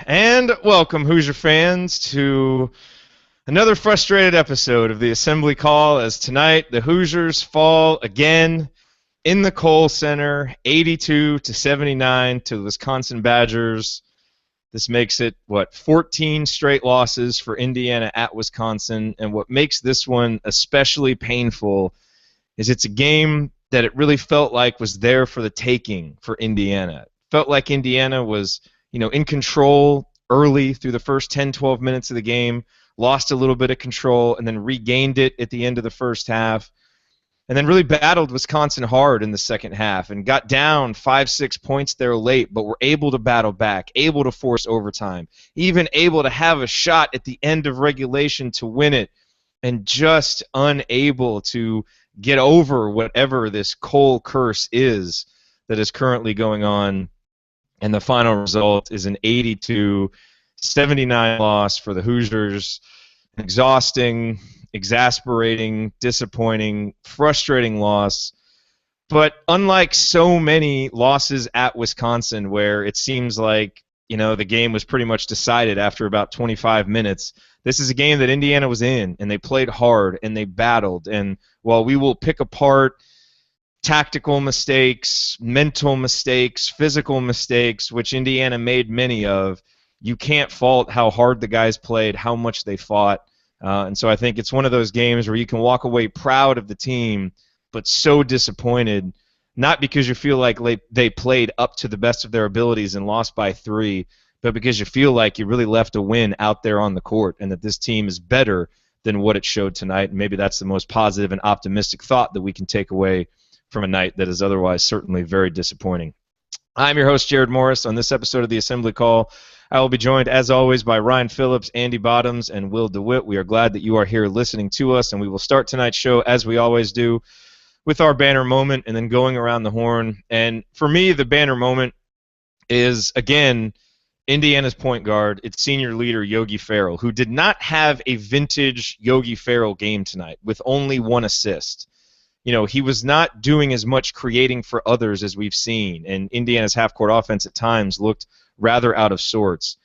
And welcome, Hoosier fans, to another frustrated episode of the Assembly Call. As tonight, the Hoosiers fall again in the Kohl Center, 82-79 to the Wisconsin Badgers. This makes it, 14 straight losses for Indiana at Wisconsin. And what makes this one especially painful is it's a game that it really felt like was there for the taking for Indiana. It felt like Indiana was, in control early through the first 10, 12 minutes of the game, lost a little bit of control, and then regained it at the end of the first half, and then really battled Wisconsin hard in the second half and got down 5, 6 points there late, but were able to battle back, able to force overtime, even able to have a shot at the end of regulation to win it, and just unable to get over whatever this Kohl curse is that is currently going on. And the final result is an 82-79 loss for the Hoosiers. Exhausting, exasperating, disappointing, frustrating loss. But unlike so many losses at Wisconsin where it seems like, the game was pretty much decided after about 25 minutes, this is a game that Indiana was in, and they played hard, and they battled. And while we will pick apart tactical mistakes, mental mistakes, physical mistakes, which Indiana made many of, you can't fault how hard the guys played, how much they fought. And so I think it's one of those games where you can walk away proud of the team, but so disappointed, not because you feel like they played up to the best of their abilities and lost by 3, but because you feel like you really left a win out there on the court and that this team is better than what it showed tonight. And maybe that's the most positive and optimistic thought that we can take away from a night that is otherwise certainly very disappointing. I'm your host, Jared Morris. On this episode of the Assembly Call, I will be joined, as always, by Ryan Phillips, Andy Bottoms, and Will DeWitt. We are glad that you are here listening to us, and we will start tonight's show, as we always do, with our banner moment and then going around the horn. And for me, the banner moment is, again, Indiana's point guard, its senior leader, Yogi Ferrell, who did not have a vintage Yogi Ferrell game tonight with only 1 assist. He was not doing as much creating for others as we've seen, and Indiana's half-court offense at times looked rather out of sorts.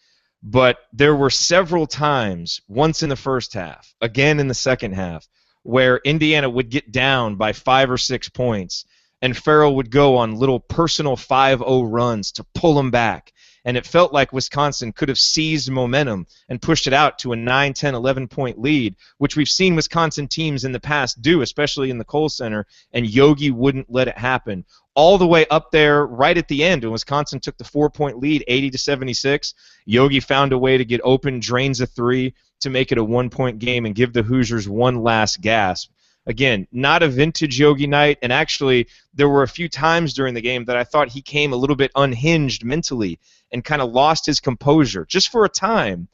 But there were several times, once in the first half, again in the second half, where Indiana would get down by 5 or 6 points, and Ferrell would go on little personal 5-0 runs to pull them back. And it felt like Wisconsin could have seized momentum and pushed it out to a 9, 10, 11-point lead, which we've seen Wisconsin teams in the past do, especially in the Kohl Center, and Yogi wouldn't let it happen. All the way up there right at the end, when Wisconsin took the 4-point lead, 80-76, Yogi found a way to get open, drains a 3 to make it a 1-point game and give the Hoosiers one last gasp. Again, not a vintage Yogi night, and actually there were a few times during the game that I thought he came a little bit unhinged mentally and kind of lost his composure just for a time.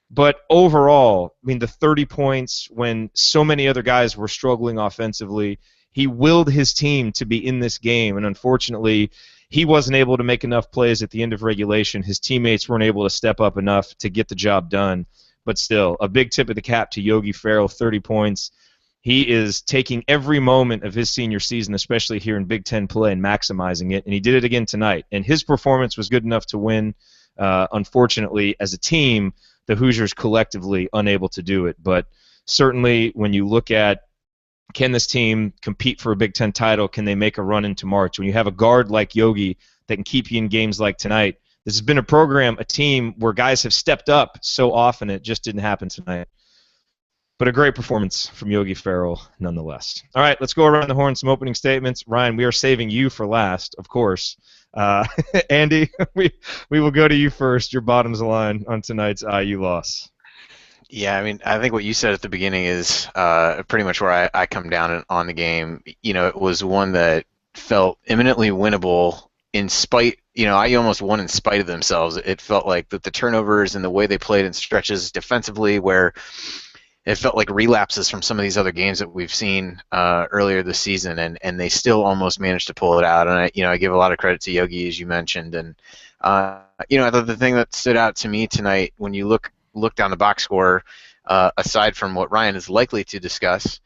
But overall, the 30 points when so many other guys were struggling offensively, he willed his team to be in this game, and unfortunately, he wasn't able to make enough plays at the end of regulation. His teammates weren't able to step up enough to get the job done. But still, a big tip of the cap to Yogi Ferrell, 30 points. He is taking every moment of his senior season, especially here in Big Ten play, and maximizing it, and he did it again tonight. And his performance was good enough to win. Unfortunately, as a team, the Hoosiers collectively unable to do it. But certainly when you look at, can this team compete for a Big Ten title, can they make a run into March? When you have a guard like Yogi that can keep you in games like tonight, this has been a program, a team where guys have stepped up so often, it just didn't happen tonight. But a great performance from Yogi Ferrell, nonetheless. All right, let's go around the horn, some opening statements. Ryan, we are saving you for last, of course. Andy, we will go to you first. Your bottoms line on tonight's IU loss. Yeah, I think what you said at the beginning is pretty much where I come down on the game. It was one that felt imminently winnable in spite, IU almost won in spite of themselves. It felt like that the turnovers and the way they played in stretches defensively where it felt like relapses from some of these other games that we've seen earlier this season, and they still almost managed to pull it out. And I give a lot of credit to Yogi, as you mentioned. And I thought the thing that stood out to me tonight, when you look down the box score, aside from what Ryan is likely to discuss,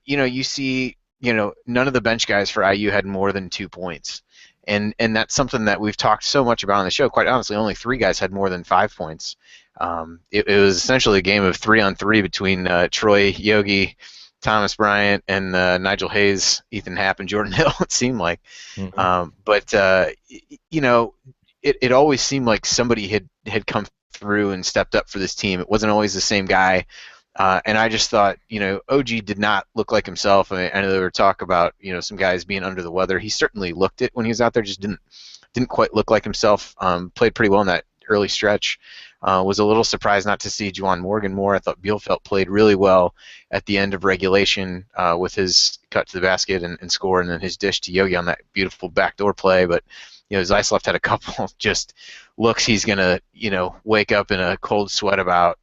you see, none of the bench guys for IU had more than 2 points. and that's something that we've talked so much about on the show. Quite honestly, only 3 guys had more than 5 points. It was essentially a game of 3-on-3 between Troy, Yogi, Thomas Bryant, and Nigel Hayes, Ethan Happ, and Jordan Hill. It seemed like, but it always seemed like somebody had come through and stepped up for this team. It wasn't always the same guy. And I just thought, OG did not look like himself. I know there were talk about, some guys being under the weather. He certainly looked it when he was out there, just didn't quite look like himself. Played pretty well in that early stretch. Was a little surprised not to see Juwan Morgan more. I thought Bielfeldt played really well at the end of regulation with his cut to the basket and score, and then his dish to Yogi on that beautiful backdoor play. But Zeisloft had a couple just looks he's gonna wake up in a cold sweat about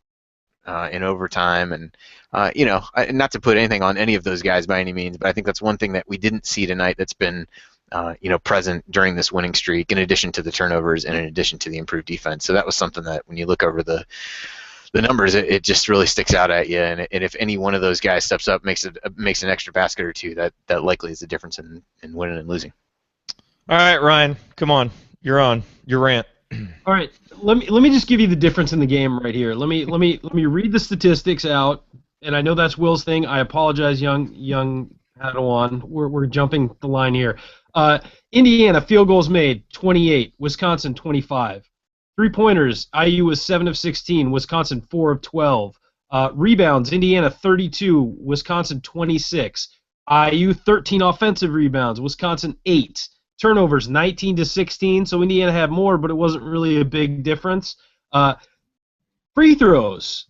in overtime, and not to put anything on any of those guys by any means, but I think that's one thing that we didn't see tonight that's been present during this winning streak, in addition to the turnovers and in addition to the improved defense. So that was something that when you look over the numbers, it just really sticks out at you. And if any one of those guys steps up, makes an extra basket or two, that likely is the difference in winning and losing. All right, Ryan, come on, you're on your rant. All right, let me just give you the difference in the game right here. Let me read the statistics out, and I know that's Will's thing. I apologize, young Padawan. We're jumping the line here. Indiana field goals made 28, Wisconsin 25. 3-pointers, IU was 7 of 16, Wisconsin 4 of 12. Rebounds, Indiana 32, Wisconsin 26. IU 13 offensive rebounds, Wisconsin 8. Turnovers 19 to 16, so Indiana had more, but it wasn't really a big difference. Free throws,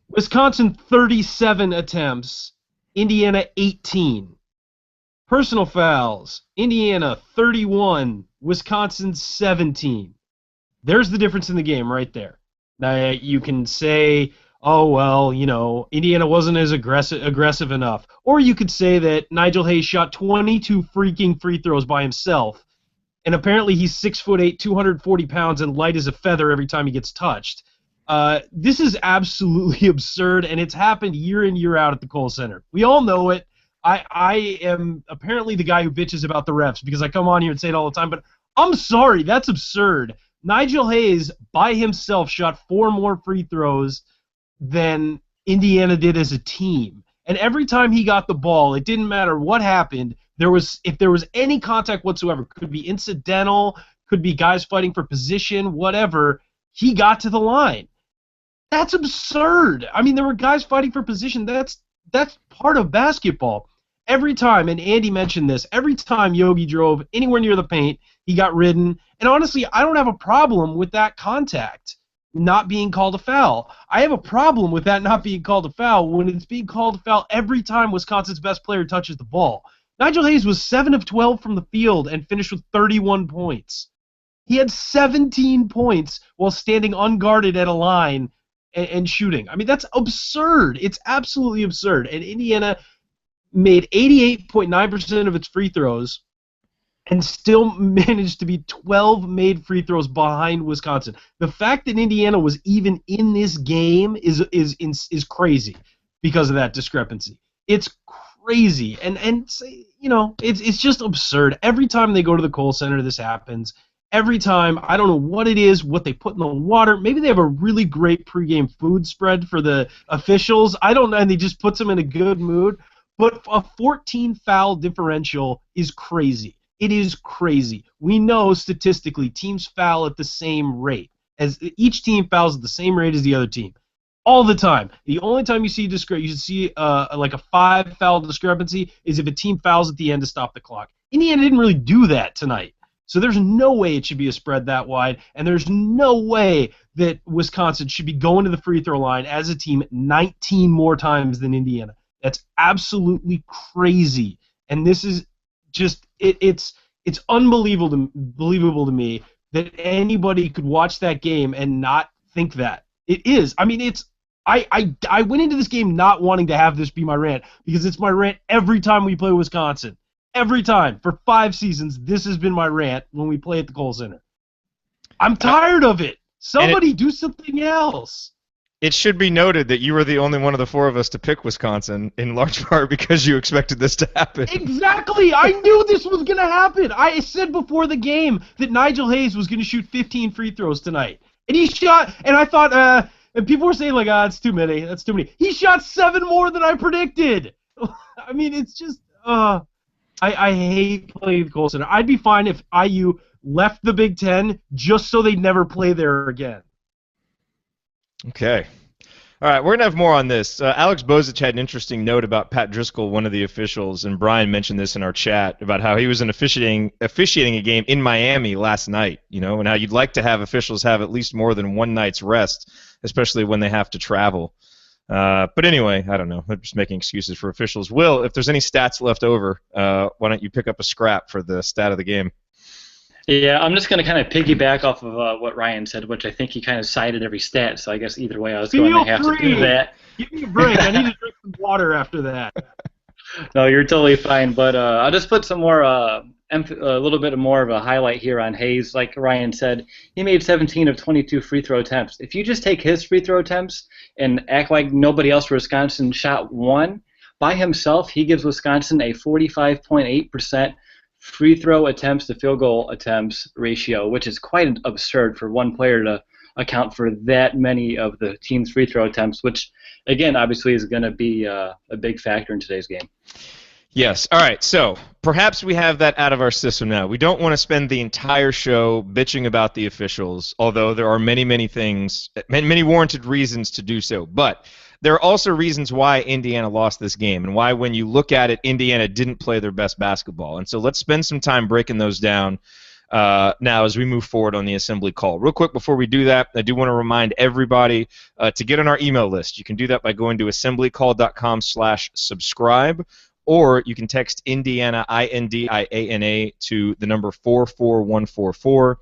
Wisconsin 37 attempts, Indiana 18. Personal fouls, Indiana 31, Wisconsin 17. There's the difference in the game right there. Now you can say, oh, well, Indiana wasn't as aggressive enough. Or you could say that Nigel Hayes shot 22 freaking free throws by himself, and apparently he's 6'8", 240 pounds, and light as a feather every time he gets touched. This is absolutely absurd, and it's happened year in, year out at the Kohl Center. We all know it. I am apparently the guy who bitches about the refs because I come on here and say it all the time, but I'm sorry, that's absurd. Nigel Hayes, by himself, shot 4 more free throws than Indiana did as a team. And every time he got the ball, it didn't matter what happened. If there was any contact whatsoever, could be incidental, could be guys fighting for position, whatever, he got to the line. That's absurd. I mean, there were guys fighting for position. That's part of basketball. Every time, and Andy mentioned this, every time Yogi drove anywhere near the paint, he got ridden. And honestly, I don't have a problem with that contact not being called a foul. I have a problem with that not being called a foul when it's being called a foul every time Wisconsin's best player touches the ball. Nigel Hayes was 7 of 12 from the field and finished with 31 points. He had 17 points while standing unguarded at a line and shooting. I mean, that's absurd. It's absolutely absurd. And Indiana made 88.9% of its free throws and still managed to be 12 made free throws behind Wisconsin. The fact that Indiana was even in this game is crazy because of that discrepancy. It's crazy, and it's just absurd. Every time they go to the Kohl Center, this happens. Every time, I don't know what it is, what they put in the water. Maybe they have a really great pregame food spread for the officials. I don't know, and they just puts them in a good mood. But a 14 foul differential is crazy. It is crazy. We know statistically teams foul at the same rate. As each team fouls at the same rate as the other team. All the time. The only time you see like a 5 foul discrepancy is if a team fouls at the end to stop the clock. Indiana didn't really do that tonight. So there's no way it should be a spread that wide, and there's no way that Wisconsin should be going to the free throw line as a team 19 more times than Indiana. That's absolutely crazy. And this is just it's unbelievable to me that anybody could watch that game and not think that. It is. I mean, I went into this game not wanting to have this be my rant because it's my rant every time we play Wisconsin. Every time. For 5 seasons, this has been my rant when we play at the Kohl Center. I'm tired of it. Somebody do something else. It should be noted that you were the only one of the four of us to pick Wisconsin, in large part because you expected this to happen. Exactly. I knew this was going to happen. I said before the game that Nigel Hayes was going to shoot 15 free throws tonight. And he shot, and I thought, and people were saying, like, it's too many. That's too many. He shot 7 more than I predicted. I mean, it's just, I hate playing the Kohl Center. I'd be fine if IU left the Big Ten just so they'd never play there again. Okay. All right, we're going to have more on this. Alex Bozich had an interesting note about Pat Driscoll, one of the officials, and Brian mentioned this in our chat about how he was officiating a game in Miami last night, and how you'd like to have officials have at least more than one night's rest, especially when they have to travel. But anyway, I don't know. I'm just making excuses for officials. Will, if there's any stats left over, why don't you pick up a scrap for the stat of the game? Yeah, I'm just going to kind of piggyback off of what Ryan said, which I think he kind of cited every stat, so I guess either way I was going to have to do that. Give me a break. I need to drink some water after that. No, you're totally fine, but I'll just put some more, a little bit more of a highlight here on Hayes. Like Ryan said, he made 17 of 22 free throw attempts. If you just take his free throw attempts and act like nobody else for Wisconsin shot one, by himself, he gives Wisconsin a 45.8% free throw attempts to field goal attempts ratio, which is quite absurd for one player to account for that many of the team's free throw attempts, which, again, obviously is going to be a big factor in today's game. Yes. All right. So perhaps we have that out of our system now. We don't want to spend the entire show bitching about the officials, although there are many warranted reasons to do so. But there are also reasons why Indiana lost this game and why, when you look at it, Indiana didn't play their best basketball. And so let's spend some time breaking those down now as we move forward on the assembly call. Real quick before we do that, I do want to remind everybody to get on our email list. You can do that by going to assemblycall.com/subscribe, or you can text Indiana, INDIANA, to the number 44144.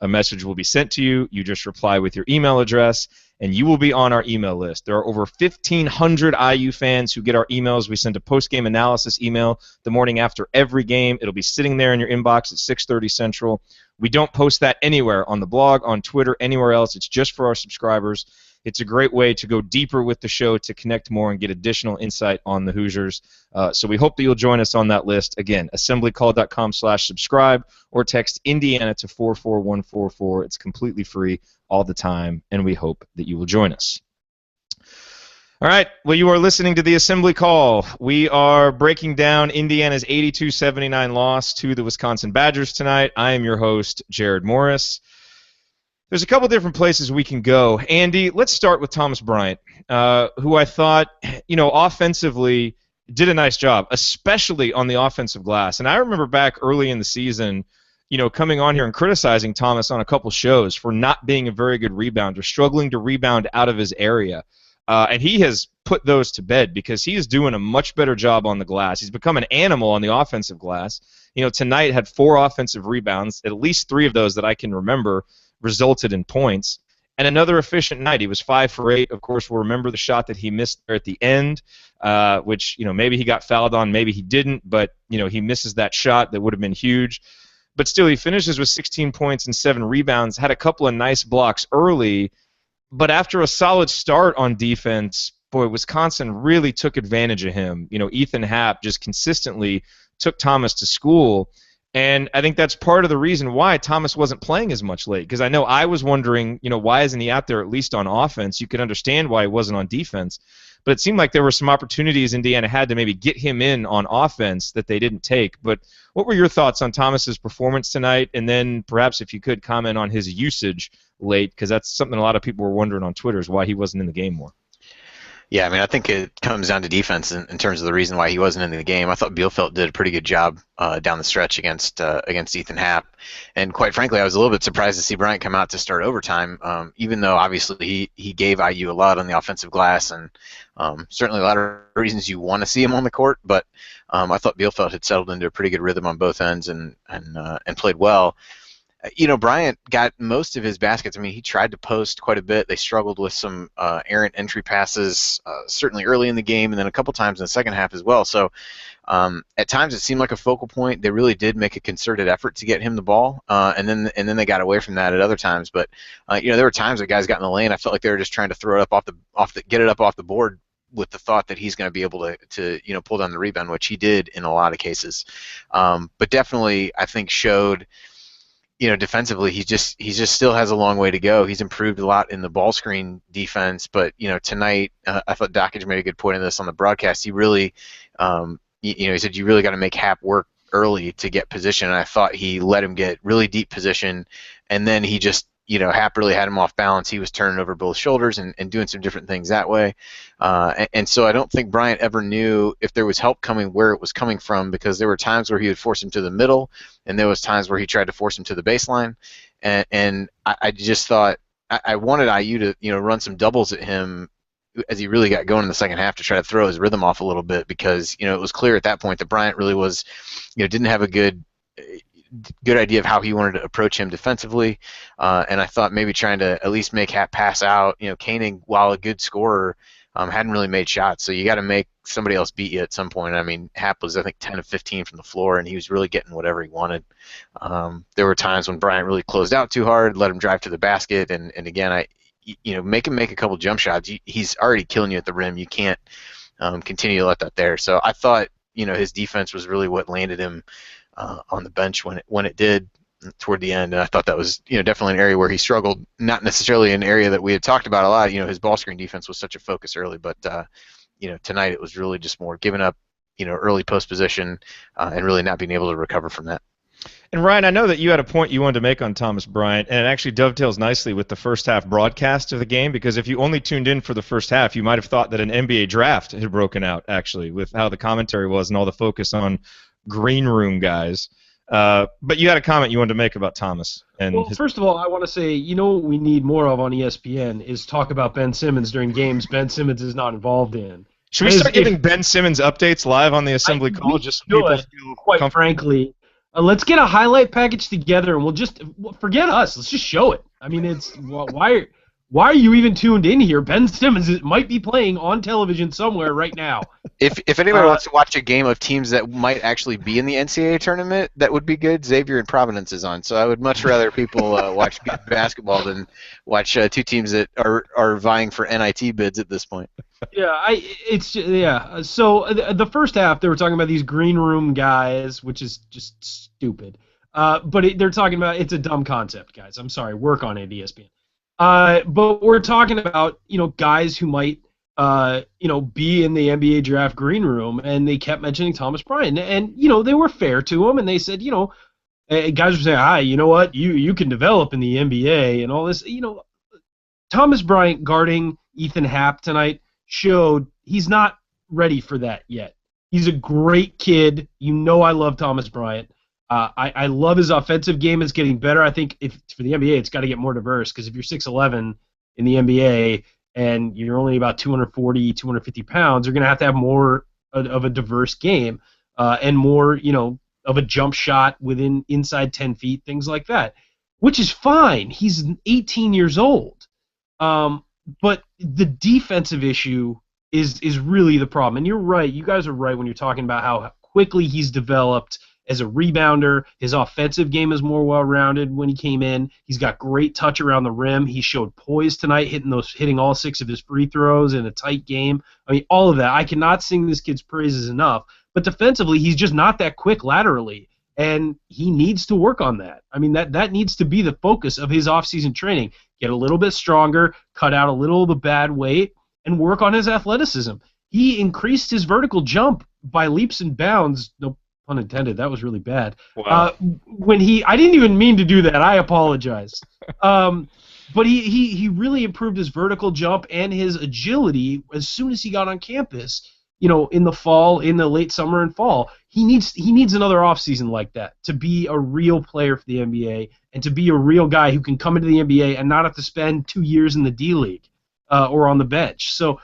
A message will be sent to you. You just reply with your email address, and you will be on our email list. There are over 1,500 IU fans who get our emails. We send a post-game analysis email the morning after every game. It'll be sitting there in your inbox at 6:30 Central. We don't post that anywhere on the blog, on Twitter, anywhere else. It's just for our subscribers. It's a great way to go deeper with the show, to connect more and get additional insight on the Hoosiers. So we hope that you'll join us on that list. Again, assemblycall.com/subscribe, or text Indiana to 44144. It's completely free all the time, and we hope that you will join us. All right, well, you are listening to the Assembly Call. We are breaking down Indiana's 82-79 loss to the Wisconsin Badgers tonight. I am your host, Jared Morris. There's a couple different places we can go. Andy, let's start with Thomas Bryant, who I thought, offensively did a nice job, especially on the offensive glass. And I remember back early in the season, coming on here and criticizing Thomas on a couple shows for not being a very good rebounder, struggling to rebound out of his area. And he has put those to bed because he is doing a much better job on the glass. He's become an animal on the offensive glass. Tonight had 4 offensive rebounds, at least 3 of those that I can remember resulted in points, and another efficient night. He was 5 for 8. Of course, we'll remember the shot that he missed there at the end, which, maybe he got fouled on, maybe he didn't, but, he misses that shot that would have been huge. But still, he finishes with 16 points and 7 rebounds, had a couple of nice blocks early, but after a solid start on defense, boy, Wisconsin really took advantage of him. Ethan Happ just consistently took Thomas to school. And I think that's part of the reason why Thomas wasn't playing as much late, because I know I was wondering, why isn't he out there at least on offense? You could understand why he wasn't on defense. But it seemed like there were some opportunities Indiana had to maybe get him in on offense that they didn't take. But what were your thoughts on Thomas's performance tonight? And then perhaps if you could comment on his usage late, because that's something a lot of people were wondering on Twitter, is why he wasn't in the game more. Yeah, I think it comes down to defense in terms of the reason why he wasn't in the game. I thought Bielfeldt did a pretty good job down the stretch against Ethan Happ, and quite frankly, I was a little bit surprised to see Bryant come out to start overtime, even though obviously he gave IU a lot on the offensive glass, and certainly a lot of reasons you want to see him on the court. But I thought Bielfeldt had settled into a pretty good rhythm on both ends and played well. Bryant got most of his baskets. I mean, he tried to post quite a bit. They struggled with some errant entry passes, certainly early in the game, and then a couple times in the second half as well. So at times it seemed like a focal point. They really did make a concerted effort to get him the ball, and then they got away from that at other times. But there were times that guys got in the lane. I felt like they were just trying to throw it up get it up off the board with the thought that he's going to be able to pull down the rebound, which he did in a lot of cases. But definitely, I think showed. Defensively, he just still has a long way to go. He's improved a lot in the ball screen defense, but tonight I thought Dockage made a good point of this on the broadcast. He really, he said you really got to make Hap work early to get position. And I thought he let him get really deep position, and then he just Hap really had him off balance. He was turning over both shoulders and doing some different things that way. And so I don't think Bryant ever knew if there was help coming where it was coming from, because there were times where he would force him to the middle, and there was times where he tried to force him to the baseline. And I just thought I wanted IU to run some doubles at him as he really got going in the second half to try to throw his rhythm off a little bit, because it was clear at that point that Bryant really was didn't have a good idea of how he wanted to approach him defensively, and I thought maybe trying to at least make Hap pass out. Koenig, while a good scorer, hadn't really made shots, so you got to make somebody else beat you at some point. I mean, Hap was, I think, 10 of 15 from the floor, and he was really getting whatever he wanted. There were times when Bryant really closed out too hard, let him drive to the basket, and again, make him make a couple jump shots. He's already killing you at the rim. You can't continue to let that there. So I thought, his defense was really what landed him on the bench when it did toward the end, and I thought that was definitely an area where he struggled. Not necessarily an area that we had talked about a lot. His ball screen defense was such a focus early, but tonight it was really just more giving up early post position and really not being able to recover from that. And Ryan, I know that you had a point you wanted to make on Thomas Bryant, and it actually dovetails nicely with the first half broadcast of the game, because if you only tuned in for the first half, you might have thought that an NBA draft had broken out, actually, with how the commentary was and all the focus on green room guys. But you had a comment you wanted to make about Thomas. Well, first of all, I want to say, what we need more of on ESPN is talk about Ben Simmons during games Ben Simmons is not involved in. Should we start giving Ben Simmons updates live on the assembly call? Just so people feel quite frankly. Let's get a highlight package together, and we'll just forget us. Let's just show it. I mean, it's why are you even tuned in here? Ben Simmons might be playing on television somewhere right now. If anybody wants to watch a game of teams that might actually be in the NCAA tournament, that would be good. Xavier and Providence is on, so I would much rather people watch good basketball than watch two teams that are vying for NIT bids at this point. Yeah, So the first half, they were talking about these green room guys, which is just stupid. But they're talking about it's a dumb concept, guys. I'm sorry. Work on it, ESPN. But we're talking about guys who might be in the NBA draft green room, and they kept mentioning Thomas Bryant, and they were fair to him, and they said guys were saying, hi, you know what, you can develop in the NBA and all this. Thomas Bryant guarding Ethan Happ tonight showed he's not ready for that yet. He's a great kid. I love Thomas Bryant. I love his offensive game. It's getting better. I think for the NBA, it's got to get more diverse, because if you're 6'11" in the NBA and you're only about 240, 250 pounds, you're going to have more of a diverse game and more, of a jump shot inside 10 feet, things like that, which is fine. He's 18 years old. But the defensive issue is really the problem. And you're right. You guys are right when you're talking about how quickly he's developed as a rebounder. His offensive game is more well-rounded when he came in. He's got great touch around the rim. He showed poise tonight, hitting all 6 of his free throws in a tight game. I mean, all of that. I cannot sing this kid's praises enough. But defensively, he's just not that quick laterally, and he needs to work on that. I mean, that needs to be the focus of his off-season training. Get a little bit stronger, cut out a little of the bad weight, and work on his athleticism. He increased his vertical jump by leaps and bounds. No pun intended. That was really bad. Wow. I didn't even mean to do that. I apologize. But he really improved his vertical jump and his agility as soon as he got on campus. In the fall, in the late summer and fall, he needs another offseason like that to be a real player for the NBA and to be a real guy who can come into the NBA and not have to spend 2 years in the D League or on the bench. So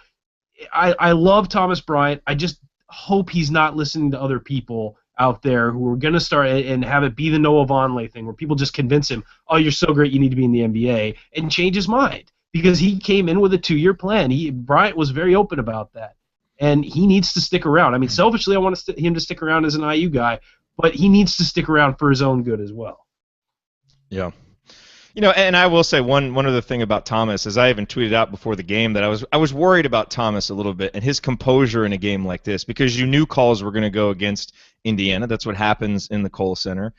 I love Thomas Bryant. I just hope he's not listening to other people out there who are going to start and have it be the Noah Vonleh thing, where people just convince him, oh, you're so great, you need to be in the NBA, and change his mind because he came in with a 2-year plan. Bryant was very open about that, and he needs to stick around. I mean, selfishly, I want him to stick around as an IU guy, but he needs to stick around for his own good as well. Yeah. And I will say one other thing about Thomas is I even tweeted out before the game that I was worried about Thomas a little bit and his composure in a game like this because you knew calls were going to go against Indiana. That's what happens in the Kohl Center.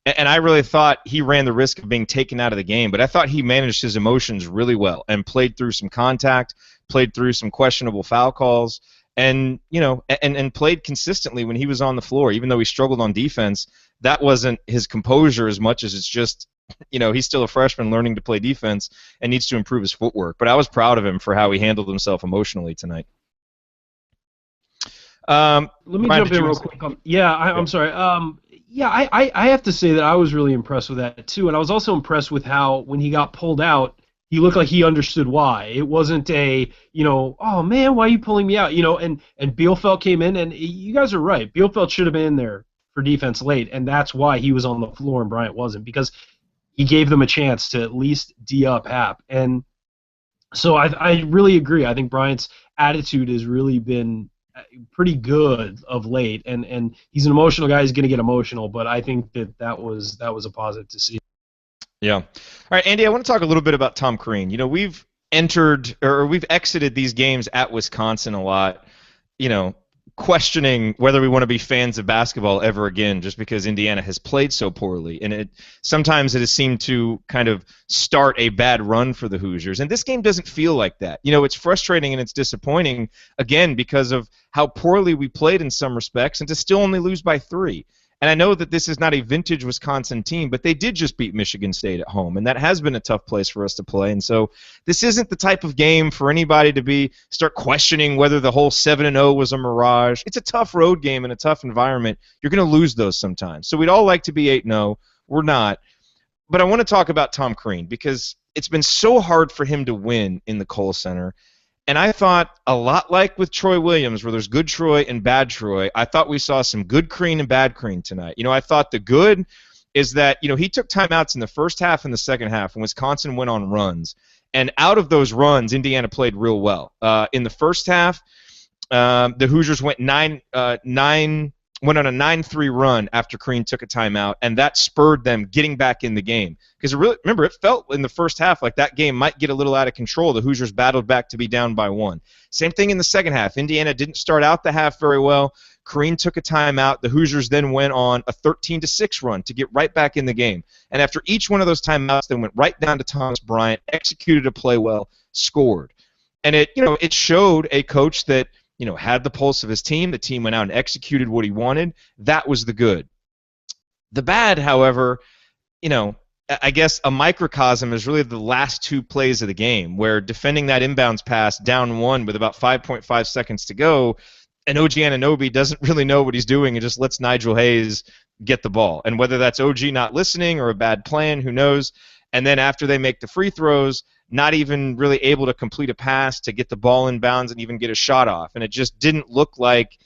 And I really thought he ran the risk of being taken out of the game, but I thought he managed his emotions really well and played through some contact, played through some questionable foul calls, and and played consistently when he was on the floor. Even though he struggled on defense, that wasn't his composure as much as it's just he's still a freshman learning to play defense and needs to improve his footwork. But I was proud of him for how he handled himself emotionally tonight. Let me jump in real quick. I'm sorry. I have to say that I was really impressed with that too, and I was also impressed with how when he got pulled out, he looked like he understood why. It wasn't oh man, why are you pulling me out? And Bielfeldt came in, and you guys are right. Bielfeldt should have been in there for defense late, and that's why he was on the floor and Bryant wasn't, because he gave them a chance to at least D-up Hap. And so I really agree. I think Bryant's attitude has really been pretty good of late, and he's an emotional guy. He's going to get emotional, but I think that was a positive to see. Yeah. All right, Andy, I want to talk a little bit about Tom Crean. We've exited these games at Wisconsin a lot, questioning whether we want to be fans of basketball ever again just because Indiana has played so poorly. And sometimes it has seemed to kind of start a bad run for the Hoosiers. And this game doesn't feel like that. It's frustrating and it's disappointing, again, because of how poorly we played in some respects and to still only lose by 3. And I know that this is not a vintage Wisconsin team, but they did just beat Michigan State at home, and that has been a tough place for us to play. And so this isn't the type of game for anybody to start questioning whether the whole 7-0 was a mirage. It's a tough road game in a tough environment. You're going to lose those sometimes. So we'd all like to be 8-0. We're not. But I want to talk about Tom Crean because it's been so hard for him to win in the Kohl Center. And I thought, a lot like with Troy Williams, where there's good Troy and bad Troy, I thought we saw some good Crean and bad Crean tonight. I thought the good is that, he took timeouts in the first half and the second half, and Wisconsin went on runs. And out of those runs, Indiana played real well. In the first half, the Hoosiers went on a 9-3 run after Crean took a timeout, and that spurred them getting back in the game. Because remember, it felt in the first half like that game might get a little out of control. The Hoosiers battled back to be down by 1. Same thing in the second half. Indiana didn't start out the half very well. Crean took a timeout. The Hoosiers then went on a 13-6 run to get right back in the game. And after each one of those timeouts, they went right down to Thomas Bryant, executed a play well, scored. And it showed a coach that had the pulse of his team. The team went out and executed what he wanted. That was the good. The bad, however, I guess a microcosm is really the last 2 plays of the game, where defending that inbounds pass down 1 with about 5.5 seconds to go, and OG Anunoby doesn't really know what he's doing and just lets Nigel Hayes get the ball. And whether that's OG not listening or a bad plan, who knows? And then after they make the free throws, not even really able to complete a pass to get the ball in bounds and even get a shot off. And it just didn't look like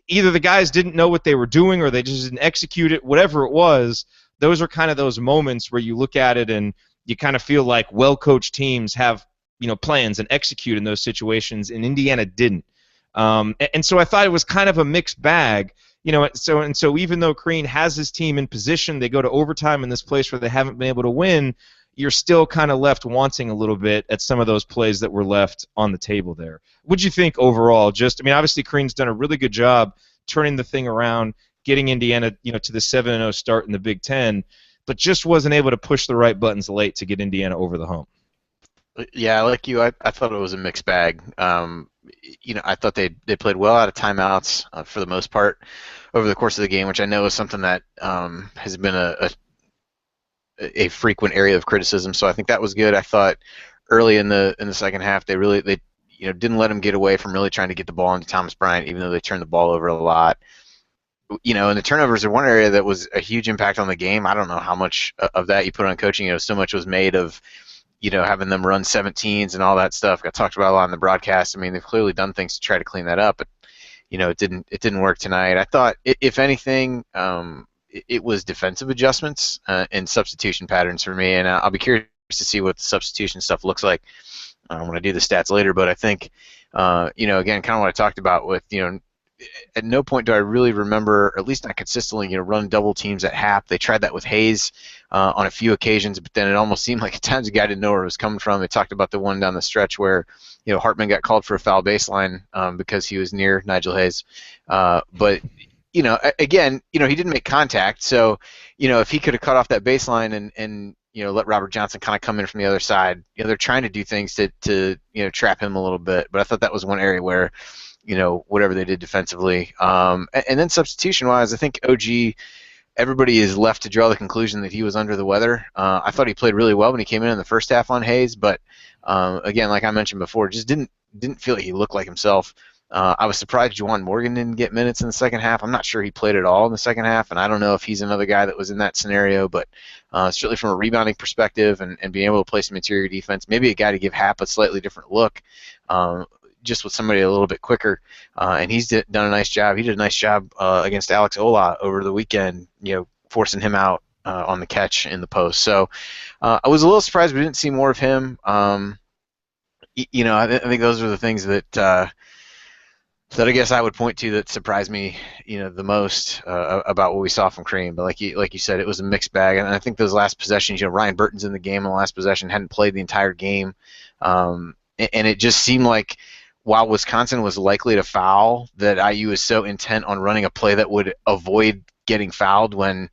either the guys didn't know what they were doing or they just didn't execute it, whatever it was. Those are kind of those moments where you look at it and you kind of feel like well-coached teams have plans and execute in those situations, and Indiana didn't. And so I thought it was kind of a mixed bag. So even though Crean has his team in position, they go to overtime in this place where they haven't been able to win, you're still kind of left wanting a little bit at some of those plays that were left on the table there. What'd you think overall? Obviously Crean's done a really good job turning the thing around, getting Indiana, to the 7-0 start in the Big Ten, but just wasn't able to push the right buttons late to get Indiana over the hump. Yeah, like you, I thought it was a mixed bag. I thought they played well out of timeouts for the most part over the course of the game, which I know is something that has been a frequent area of criticism. So I think that was good. I thought early in the second half they didn't let him get away from really trying to get the ball into Thomas Bryant, even though they turned the ball over a lot. And the turnovers are one area that was a huge impact on the game. I don't know how much of that you put on coaching. So much was made of, having them run 17s and all that stuff. Got talked about a lot in the broadcast. I mean, they've clearly done things to try to clean that up. But, it didn't work tonight. I thought, if anything, it was defensive adjustments and substitution patterns for me, and I'll be curious to see what the substitution stuff looks like when I do the stats later. But I think, again, kind of what I talked about with, at no point do I really remember, or at least not consistently, run double teams at half. They tried that with Hayes on a few occasions, but then it almost seemed like at times the guy didn't know where it was coming from. They talked about the one down the stretch where, Hartman got called for a foul baseline because he was near Nigel Hayes. But again, he didn't make contact, so, if he could have cut off that baseline and let Robert Johnson kind of come in from the other side, they're trying to do things to trap him a little bit. But I thought that was one area where, whatever they did defensively. And then substitution-wise, I think OG, everybody is left to draw the conclusion that he was under the weather. I thought he played really well when he came in the first half on Hayes, but again, like I mentioned before, just didn't feel like he looked like himself. I was surprised Juwan Morgan didn't get minutes in the second half. I'm not sure he played at all in the second half, and I don't know if he's another guy that was in that scenario, but certainly from a rebounding perspective and being able to play some interior defense, maybe a guy to give Hap a slightly different look, just with somebody a little bit quicker, and he's done a nice job. He did a nice job against Alex Ola over the weekend, forcing him out on the catch in the post. So I was a little surprised we didn't see more of him. I think those are the things that I guess I would point to that surprised me, the most about what we saw from Crean. But like you said, it was a mixed bag, and I think those last possessions, Ryan Burton's in the game in the last possession, hadn't played the entire game, and it just seemed like while Wisconsin was likely to foul, that IU is so intent on running a play that would avoid getting fouled when,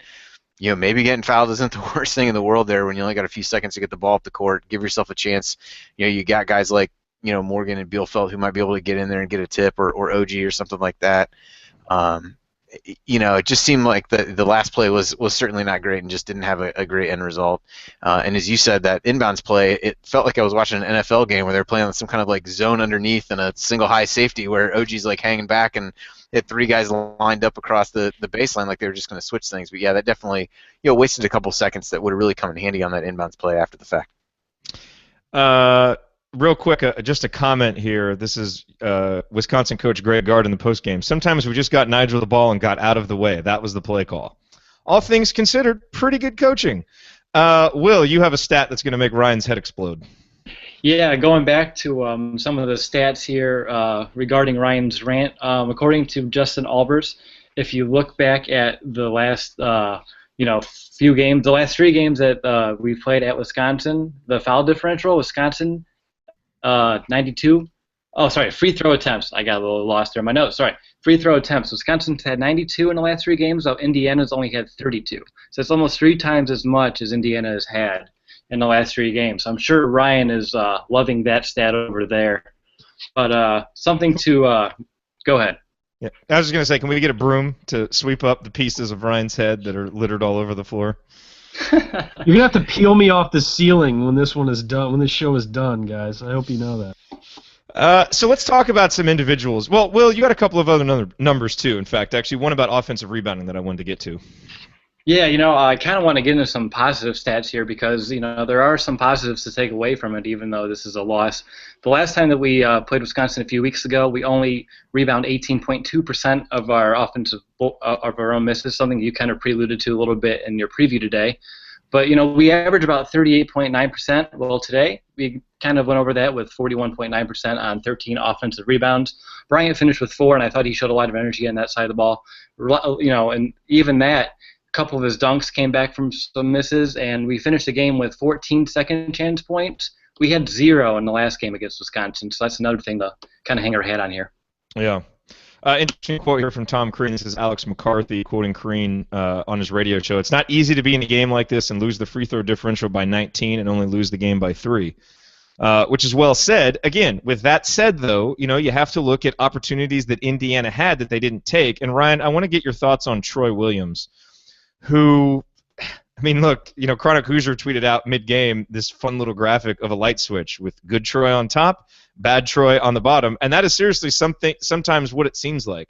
maybe getting fouled isn't the worst thing in the world there when you only got a few seconds to get the ball up the court. Give yourself a chance. You got guys like, Morgan and Bielfeldt who might be able to get in there and get a tip, or OG or something like that. It just seemed like the last play was certainly not great and just didn't have a great end result. And as you said, that inbounds play, it felt like I was watching an NFL game where they're playing some kind of like zone underneath and a single high safety where OG's like hanging back and hit three guys lined up across the baseline like they were just going to switch things. But yeah, that definitely wasted a couple seconds that would have really come in handy on that inbounds play after the fact. Real quick, just a comment here. This is Wisconsin coach Greg Gard in the postgame. Sometimes we just got Nigel the ball and got out of the way. That was the play call. All things considered, pretty good coaching. Will, you have a stat that's going to make Ryan's head explode. Yeah, going back to some of the stats here regarding Ryan's rant, according to Justin Albers, if you look back at the last few games, the last 3 games that we played at Wisconsin, the foul differential, Wisconsin 92. Oh, sorry, free throw attempts. I got a little lost there in my notes. Sorry, free throw attempts. Wisconsin's had 92 in the last 3 games, while Indiana's only had 32. So it's almost 3 times as much as Indiana has had in the last 3 games. So I'm sure Ryan is loving that stat over there. But something to go ahead. Yeah, I was just going to say, can we get a broom to sweep up the pieces of Ryan's head that are littered all over the floor? You're gonna have to peel me off the ceiling when this one is done. When this show is done, guys. I hope you know that. So let's talk about some individuals. Well, Will, you got a couple of other numbers too. In fact, actually, one about offensive rebounding that I wanted to get to. Yeah, I kind of want to get into some positive stats here because, there are some positives to take away from it, even though this is a loss. The last time that we played Wisconsin a few weeks ago, we only rebound 18.2% of our offensive of our own misses, something you kind of preluded to a little bit in your preview today. But, we average about 38.9%. Well, today we kind of went over that with 41.9% on 13 offensive rebounds. Bryant finished with 4, and I thought he showed a lot of energy on that side of the ball. And even that, a couple of his dunks came back from some misses, and we finished the game with 14 second chance points. We had 0 in the last game against Wisconsin, so that's another thing to kind of hang our hat on here. Yeah. Interesting quote here from Tom Crean. This is Alex McCarthy quoting Crean on his radio show. It's not easy to be in a game like this and lose the free throw differential by 19 and only lose the game by 3. Which is well said. Again, with that said, though, you have to look at opportunities that Indiana had that they didn't take. And, Ryan, I want to get your thoughts on Troy Williams, who, look, Chronic Hoosier tweeted out mid-game this fun little graphic of a light switch with good Troy on top, bad Troy on the bottom, and that is seriously sometimes what it seems like.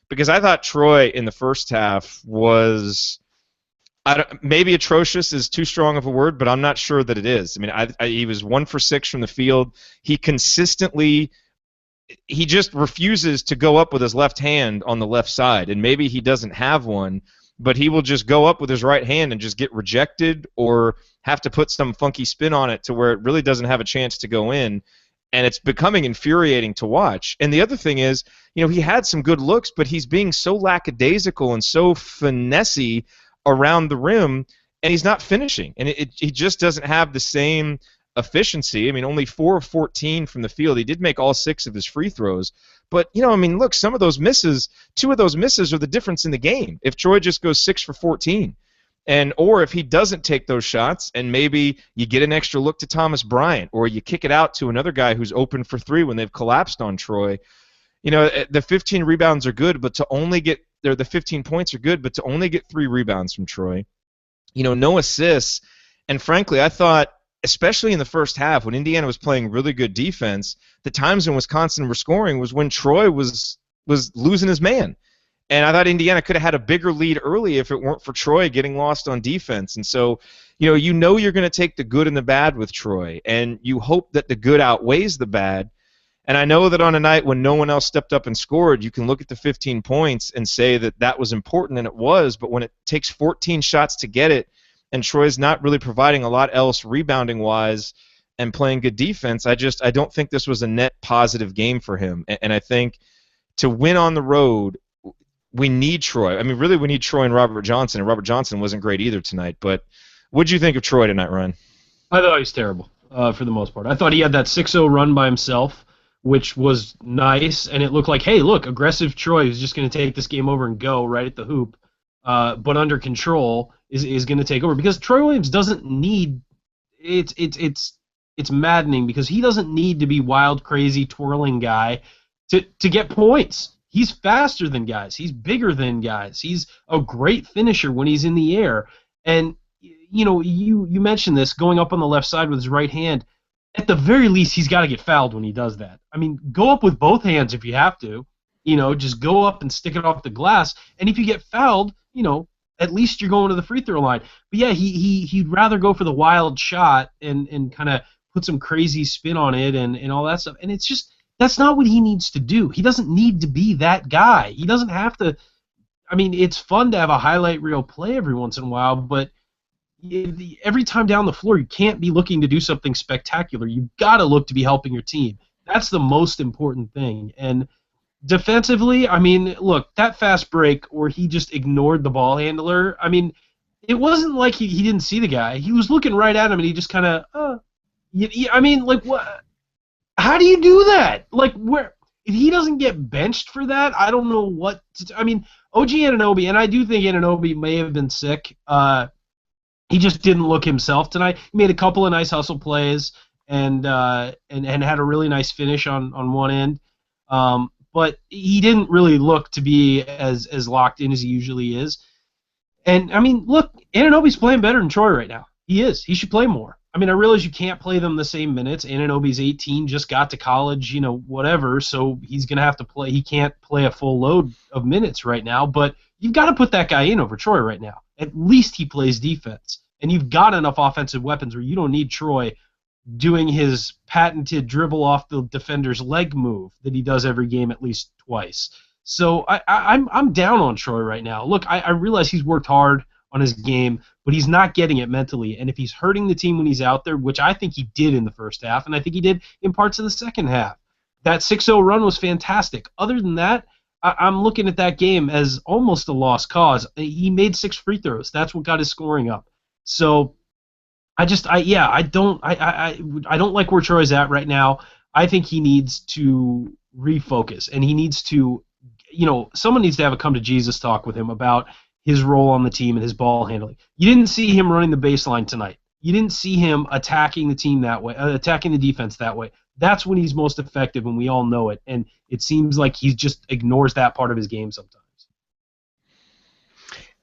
Because I thought Troy in the first half was, maybe atrocious is too strong of a word, but I'm not sure that it is. He was 1 for 6 from the field. He consistently he just refuses to go up with his left hand on the left side, and maybe he doesn't have one, but he will just go up with his right hand and just get rejected or have to put some funky spin on it to where it really doesn't have a chance to go in, and it's becoming infuriating to watch. And the other thing is, he had some good looks, but he's being so lackadaisical and so finessey around the rim, and he's not finishing, and he just doesn't have the same efficiency. I mean, only 4 of 14 from the field. He did make all 6 of his free throws. But, look, some of those misses, 2 of those misses are the difference in the game. If Troy just goes 6 for 14, or if he doesn't take those shots and maybe you get an extra look to Thomas Bryant or you kick it out to another guy who's open for 3 when they've collapsed on Troy, the 15 rebounds are good, but to only get the 15 points are good, but to only get 3 rebounds from Troy, no assists. And frankly, I thought, especially in the first half, when Indiana was playing really good defense, the times when Wisconsin were scoring was when Troy was losing his man. And I thought Indiana could have had a bigger lead early if it weren't for Troy getting lost on defense. And so, you're going to take the good and the bad with Troy, and you hope that the good outweighs the bad. And I know that on a night when no one else stepped up and scored, you can look at the 15 points and say that was important, and it was, but when it takes 14 shots to get it, and Troy's not really providing a lot else rebounding-wise and playing good defense, I don't think this was a net positive game for him. And I think to win on the road, we need Troy. I mean, really, we need Troy and Robert Johnson, and Robert Johnson wasn't great either tonight. But what did you think of Troy tonight, Ryan? I thought he was terrible for the most part. I thought he had that 6-0 run by himself, which was nice, and it looked like, hey, look, aggressive Troy is just going to take this game over and go right at the hoop, but under control is going to take over, because Troy Williams doesn't need it's maddening because he doesn't need to be wild, crazy, twirling guy to get points. He's faster than guys. He's bigger than guys. He's a great finisher when he's in the air. And you mentioned this, going up on the left side with his right hand. At the very least, he's got to get fouled when he does that. I mean, go up with both hands if you have to. Just go up and stick it off the glass. And if you get fouled, at least you're going to the free throw line. But yeah, he'd rather go for the wild shot and kind of put some crazy spin on it and all that stuff. And it's just, that's not what he needs to do. He doesn't need to be that guy. He doesn't have to. I mean, it's fun to have a highlight reel play every once in a while, but every time down the floor, you can't be looking to do something spectacular. You've got to look to be helping your team. That's the most important thing. And defensively, I mean, look, that fast break where he just ignored the ball handler, I mean, it wasn't like he didn't see the guy. He was looking right at him, and he just kind of, I mean, like, what? How do you do that? Like, where? If he doesn't get benched for that, I don't know what I mean, OG Anunoby, and I do think Anunoby may have been sick. He just didn't look himself tonight. He made a couple of nice hustle plays and had a really nice finish on one end. But he didn't really look to be as locked in as he usually is. And, I mean, look, Anunoby's playing better than Troy right now. He is. He should play more. I mean, I realize you can't play them the same minutes. Anunoby's 18, just got to college, whatever, so he's going to have to play. He can't play a full load of minutes right now, but you've got to put that guy in over Troy right now. At least he plays defense. And you've got enough offensive weapons where you don't need Troy doing his patented dribble off the defender's leg move that he does every game at least twice. So I'm down on Troy right now. Look, I realize he's worked hard on his game, but he's not getting it mentally. And if he's hurting the team when he's out there, which I think he did in the first half, and I think he did in parts of the second half, that 6-0 run was fantastic. Other than that, I'm looking at that game as almost a lost cause. He made 6 free throws. That's what got his scoring up. So I don't like where Troy's at right now. I think he needs to refocus, and he needs to, someone needs to have a come to Jesus talk with him about his role on the team and his ball handling. You didn't see him running the baseline tonight. You didn't see him attacking the team that way, attacking the defense that way. That's when he's most effective, and we all know it. And it seems like he just ignores that part of his game sometimes.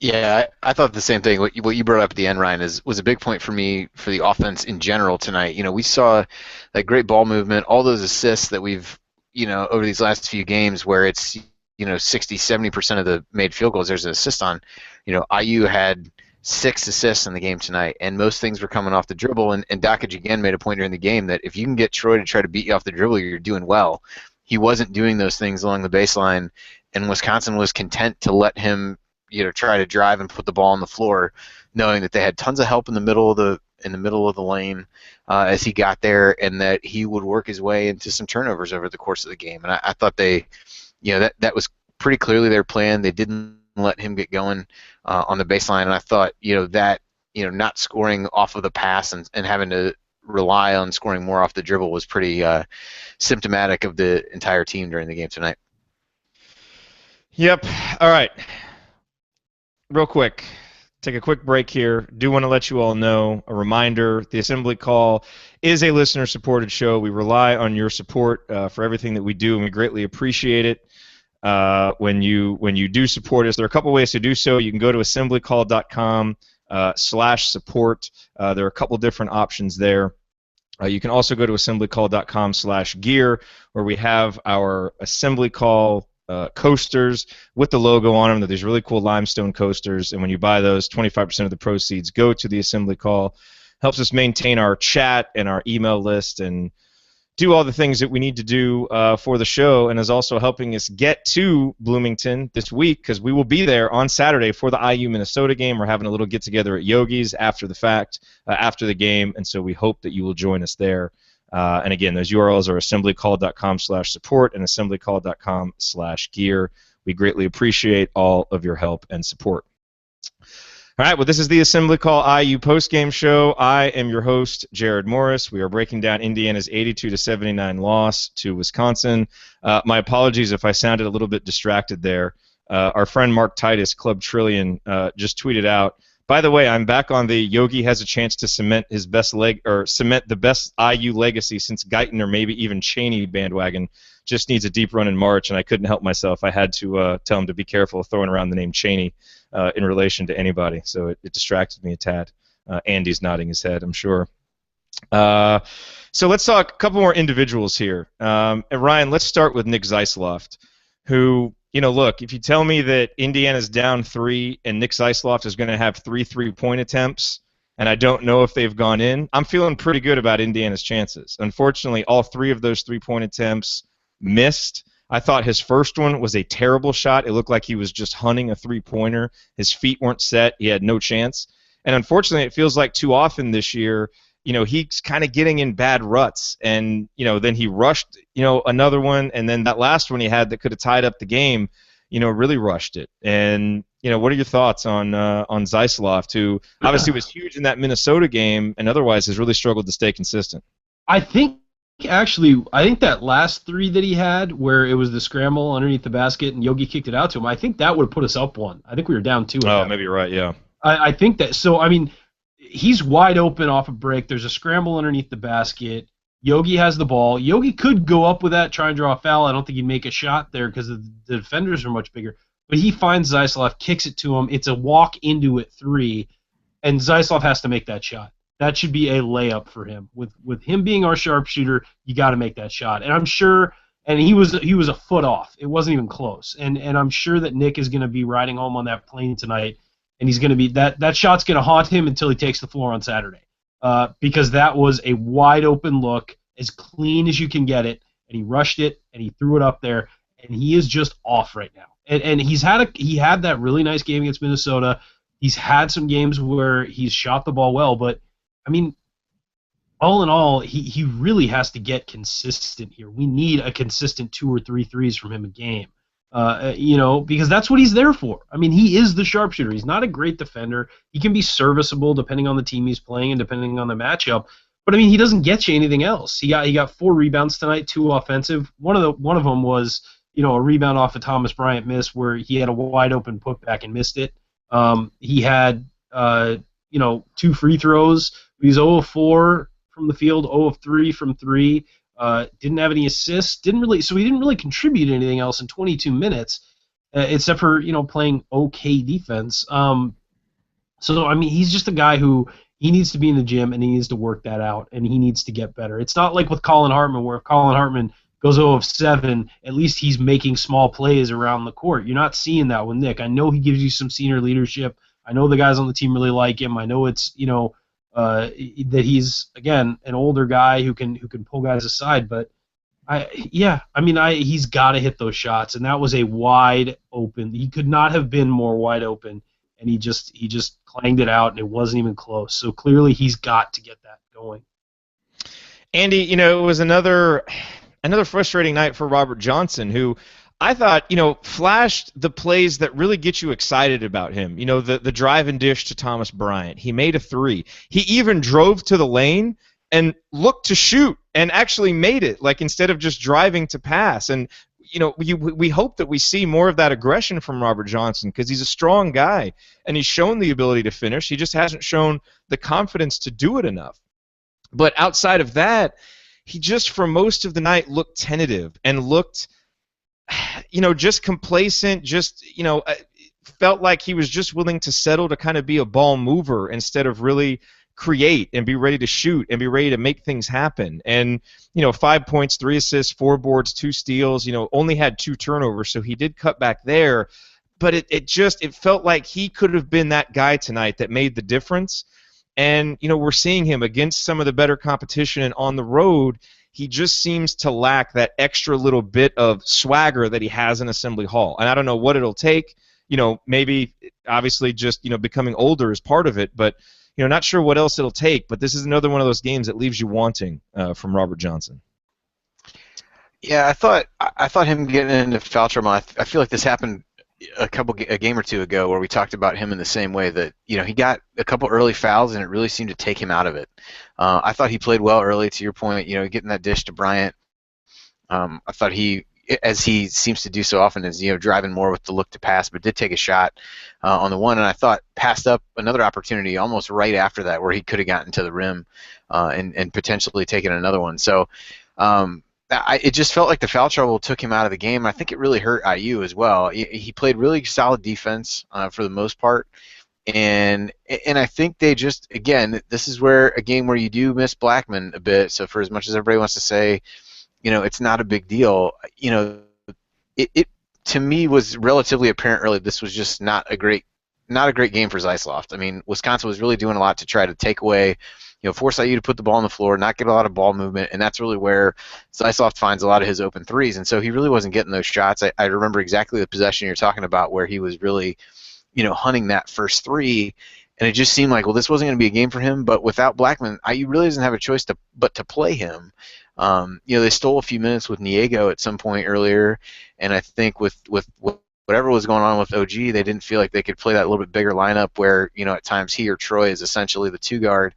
Yeah, I thought the same thing. What you brought up at the end, Ryan, was a big point for me for the offense in general tonight. We saw that great ball movement, all those assists that we've, over these last few games where it's, 60, 70% of the made field goals there's an assist on. IU had 6 assists in the game tonight, and most things were coming off the dribble. And Dakich again made a point during the game that if you can get Troy to try to beat you off the dribble, you're doing well. he wasn't doing those things along the baseline, and Wisconsin was content to let him, try to drive and put the ball on the floor, knowing that they had tons of help in the middle of the lane as he got there, and that he would work his way into some turnovers over the course of the game. And I thought they, that was pretty clearly their plan. They didn't let him get going on the baseline, and I thought, that, not scoring off of the pass and having to rely on scoring more off the dribble was pretty symptomatic of the entire team during the game tonight. Yep. All right. Real quick. Take a quick break here. Do want to let you all know, a reminder, the Assembly Call is a listener-supported show. We rely on your support for everything that we do, and we greatly appreciate it. When you do support us, there are a couple ways to do so. You can go to assemblycall.com/support. There are a couple different options there. You can also go to assemblycall.com/gear, where we have our Assembly Call coasters with the logo on them. They're these really cool limestone coasters, and when you buy those, 25% of the proceeds go to the Assembly Call. Helps us maintain our chat and our email list and do all the things that we need to do for the show, and is also helping us get to Bloomington this week, because we will be there on Saturday for the IU Minnesota game. We're having a little get-together at Yogi's after the fact, after the game, and so we hope that you will join us there. And again, those URLs are assemblycall.com/support and assemblycall.com/gear. We greatly appreciate all of your help and support. All right, well, this is the Assembly Call IU postgame show. I am your host, Jared Morris. We are breaking down Indiana's 82-79 loss to Wisconsin. My apologies if I sounded a little bit distracted there. Our friend Mark Titus, Club Trillion, just tweeted out, by the way, I'm back on the Yogi has a chance to cement his cement the best IU legacy since Guyton or maybe even Cheney bandwagon. Just needs a deep run in March, and I couldn't help myself. I had to tell him to be careful of throwing around the name Cheney in relation to anybody, so it distracted me a tad. Andy's nodding his head, I'm sure. So let's talk a couple more individuals here. And Ryan, let's start with Nick Zeisloft, who, look, if you tell me that Indiana's down 3 and Nick Zeisloft is going to have 3 3-point attempts, and I don't know if they've gone in, I'm feeling pretty good about Indiana's chances. Unfortunately, all 3 of those 3-point attempts missed. I thought his first one was a terrible shot. It looked like he was just hunting a 3-pointer. His feet weren't set. He had no chance. And unfortunately, it feels like too often this year, he's kind of getting in bad ruts. And, then he rushed, another one. And then that last one he had that could have tied up the game, really rushed it. And, what are your thoughts on Zeisloft, who obviously was huge in that Minnesota game and otherwise has really struggled to stay consistent? I think that last 3 that he had, where it was the scramble underneath the basket and Yogi kicked it out to him, I think that would have put us up 1. I think we were down 2. Oh, maybe you're right, yeah. I think that, so, I mean, he's wide open off a break. There's a scramble underneath the basket. Yogi has the ball. Yogi could go up with that, try and draw a foul. I don't think he'd make a shot there because the defenders are much bigger. But he finds Zeisloft, kicks it to him. It's a walk into it 3, and Zeisloft has to make that shot. That should be a layup for him. With him being our sharpshooter, you got to make that shot. And I'm sure, and he was a foot off. It wasn't even close. And I'm sure that Nick is going to be riding home on that plane tonight, and he's going to be that shot's going to haunt him until he takes the floor on Saturday, because that was a wide open look, as clean as you can get it, and he rushed it and he threw it up there, and he is just off right now. And he had that really nice game against Minnesota. He's had some games where he's shot the ball well, but I mean, all in all, he really has to get consistent here. We need a consistent 2 or 3 threes from him a game, because that's what he's there for. I mean, he is the sharpshooter. He's not a great defender. He can be serviceable depending on the team he's playing and depending on the matchup. But I mean, he doesn't get you anything else. He got 4 rebounds tonight, 2 offensive. One of them was a rebound off a Thomas Bryant miss where he had a wide open putback and missed it. He had 2 free throws. He's 0 of 4 from the field, 0 of 3 from 3. Didn't have any assists. So he didn't really contribute anything else in 22 minutes, except for playing okay defense. So I mean, he's just a guy who he needs to be in the gym and he needs to work that out and he needs to get better. It's not like with Colin Hartman, where if Colin Hartman goes 0 of 7, at least he's making small plays around the court. You're not seeing that with Nick. I know he gives you some senior leadership. I know the guys on the team really like him. I know it's that he's, again, an older guy who can pull guys aside, but He's got to hit those shots, and that was a wide open. He could not have been more wide open, and he just clanged it out, and it wasn't even close. So clearly, he's got to get that going. Andy, it was another frustrating night for Robert Johnson, who I thought, flashed the plays that really get you excited about him. The drive and dish to Thomas Bryant. He made a three. He even drove to the lane and looked to shoot and actually made it, like instead of just driving to pass. And we hope that we see more of that aggression from Robert Johnson, because he's a strong guy and he's shown the ability to finish. He just hasn't shown the confidence to do it enough. But outside of that, he just for most of the night looked tentative and looked, just complacent, just, felt like he was just willing to settle to kind of be a ball mover instead of really create and be ready to shoot and be ready to make things happen. And 5 points, 3 assists, 4 boards, 2 steals, only had 2 turnovers, so he did cut back there. But it felt like he could have been that guy tonight that made the difference. And we're seeing him against some of the better competition and on the road. He just seems to lack that extra little bit of swagger that he has in Assembly Hall. And I don't know what it'll take. Maybe obviously just becoming older is part of it, but not sure what else it'll take. But this is another one of those games that leaves you wanting from Robert Johnson. Yeah, I thought him getting into foul trouble. I feel like this happened a game or two ago where we talked about him in the same way that he got a couple early fouls and it really seemed to take him out of it. I thought he played well early. To your point, getting that dish to Bryant. I thought he, as he seems to do so often, is driving more with the look to pass, but did take a shot on the one, and I thought passed up another opportunity almost right after that where he could have gotten to the rim and potentially taken another one. So. It just felt like the foul trouble took him out of the game. I think it really hurt IU as well. He played really solid defense for the most part, and I think they just, again, this is where a game where you do miss Blackman a bit. So for as much as everybody wants to say, it's not a big deal, it to me was relatively apparent early. This was just not a great game for Zeisloft. I mean, Wisconsin was really doing a lot to try to take away. Force IU to put the ball on the floor, not get a lot of ball movement, and that's really where Zeisloft finds a lot of his open threes. And so he really wasn't getting those shots. I remember exactly the possession you're talking about where he was really, hunting that first three, and it just seemed like, well, this wasn't going to be a game for him. But without Blackman, IU really doesn't have a choice but to play him. They stole a few minutes with Niego at some point earlier, and I think with whatever was going on with OG, they didn't feel like they could play that little bit bigger lineup where, at times he or Troy is essentially the 2 guard.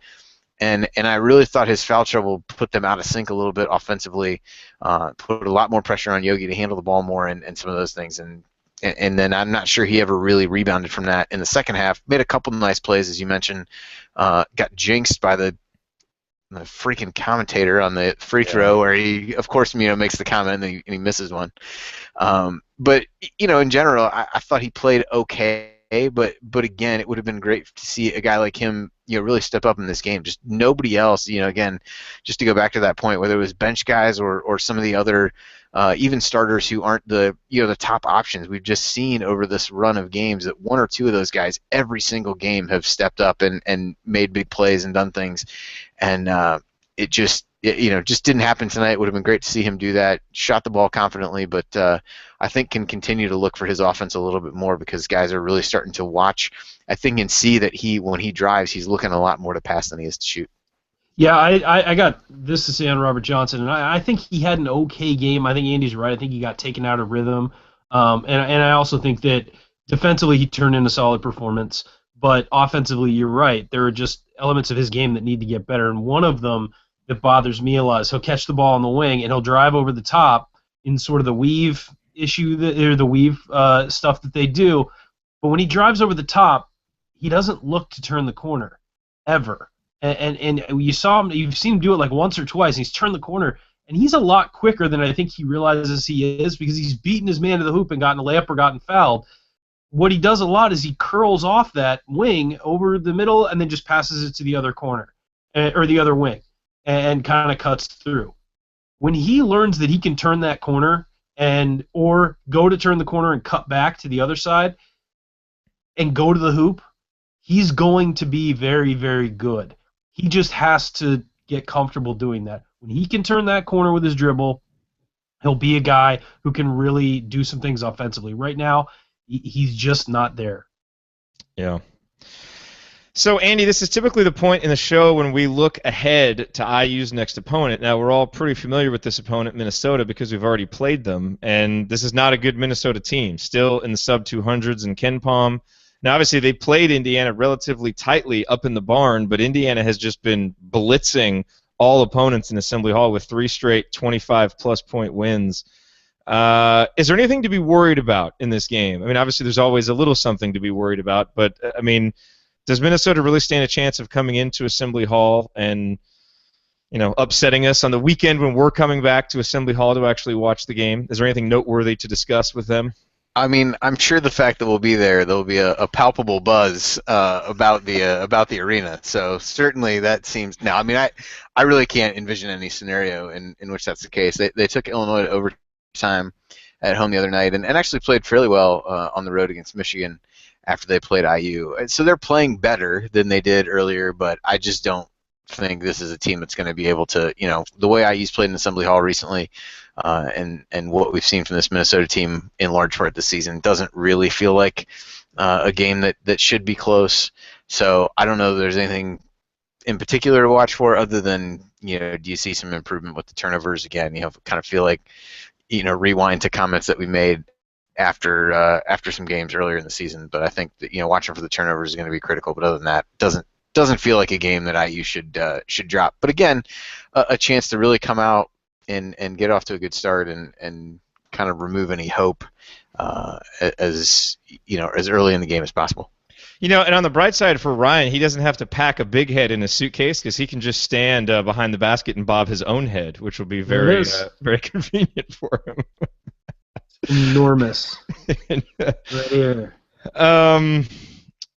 And I really thought his foul trouble put them out of sync a little bit offensively, put a lot more pressure on Yogi to handle the ball more and some of those things. And then I'm not sure he ever really rebounded from that in the second half. Made a couple of nice plays, as you mentioned. Got jinxed by the freaking commentator on the free throw where he, of course, makes the comment and he misses one. But, in general, I thought he played okay. But again, it would have been great to see a guy like him, really step up in this game. Just nobody else, again, just to go back to that point, whether it was bench guys or some of the other even starters who aren't the top options. We've just seen over this run of games that 1 or 2 of those guys every single game have stepped up and made big plays and done things, and it just didn't happen tonight. It would have been great to see him do that. Shot the ball confidently, but I think can continue to look for his offense a little bit more because guys are really starting to watch, I think, and see that when he drives, he's looking a lot more to pass than he is to shoot. Yeah, I got this to say on Robert Johnson, and I think he had an okay game. I think Andy's right. I think he got taken out of rhythm, and I also think that defensively he turned in a solid performance, but offensively you're right. There are just elements of his game that need to get better, and one of them that bothers me a lot is he'll catch the ball on the wing and he'll drive over the top in sort of the weave issue or the weave stuff that they do, but when he drives over the top, he doesn't look to turn the corner ever. And you've seen him do it like once or twice. And he's turned the corner, and he's a lot quicker than I think he realizes he is because he's beaten his man to the hoop and gotten a layup or gotten fouled. What he does a lot is he curls off that wing over the middle and then just passes it to the other corner or the other wing and kind of cuts through. When he learns that he can turn that corner or go to turn the corner and cut back to the other side and go to the hoop, he's going to be very, very good. He just has to get comfortable doing that. When he can turn that corner with his dribble, He'll be a guy who can really do some things offensively. Right now, he's just not there. Yeah. So, Andy, this is typically the point in the show when we look ahead to IU's next opponent. Now, we're all pretty familiar with this opponent, Minnesota, because we've already played them, and this is not a good Minnesota team. Still in the sub-200s in KenPom. Now, obviously, they played Indiana relatively tightly up in the barn, but Indiana has just been blitzing all opponents in Assembly Hall with 3 straight 25-plus point wins. Is there anything to be worried about in this game? I mean, obviously, there's always a little something to be worried about, but, I mean, does Minnesota really stand a chance of coming into Assembly Hall and, upsetting us on the weekend when we're coming back to Assembly Hall to actually watch the game? Is there anything noteworthy to discuss with them? I mean, I'm sure the fact that we'll be there'll be a palpable buzz about the arena. So certainly that seems. Now, I mean, I really can't envision any scenario in which that's the case. They took Illinois to overtime at home the other night and actually played fairly well on the road against Michigan after they played IU. So they're playing better than they did earlier, but I just don't think this is a team that's going to be able to, the way IU's played in Assembly Hall recently, and what we've seen from this Minnesota team in large part this season doesn't really feel like a game that should be close. So I don't know if there's anything in particular to watch for other than, do you see some improvement with the turnovers again? Kind of feel like, rewind to comments that we made after some games earlier in the season, but I think that watching for the turnovers is going to be critical. But other than that, doesn't feel like a game that IU should drop. But again, a chance to really come out and get off to a good start and kind of remove any hope as early in the game as possible. And on the bright side for Ryan, he doesn't have to pack a big head in a suitcase because he can just stand behind the basket and bob his own head, which will be very very convenient for him. Enormous. Right here. All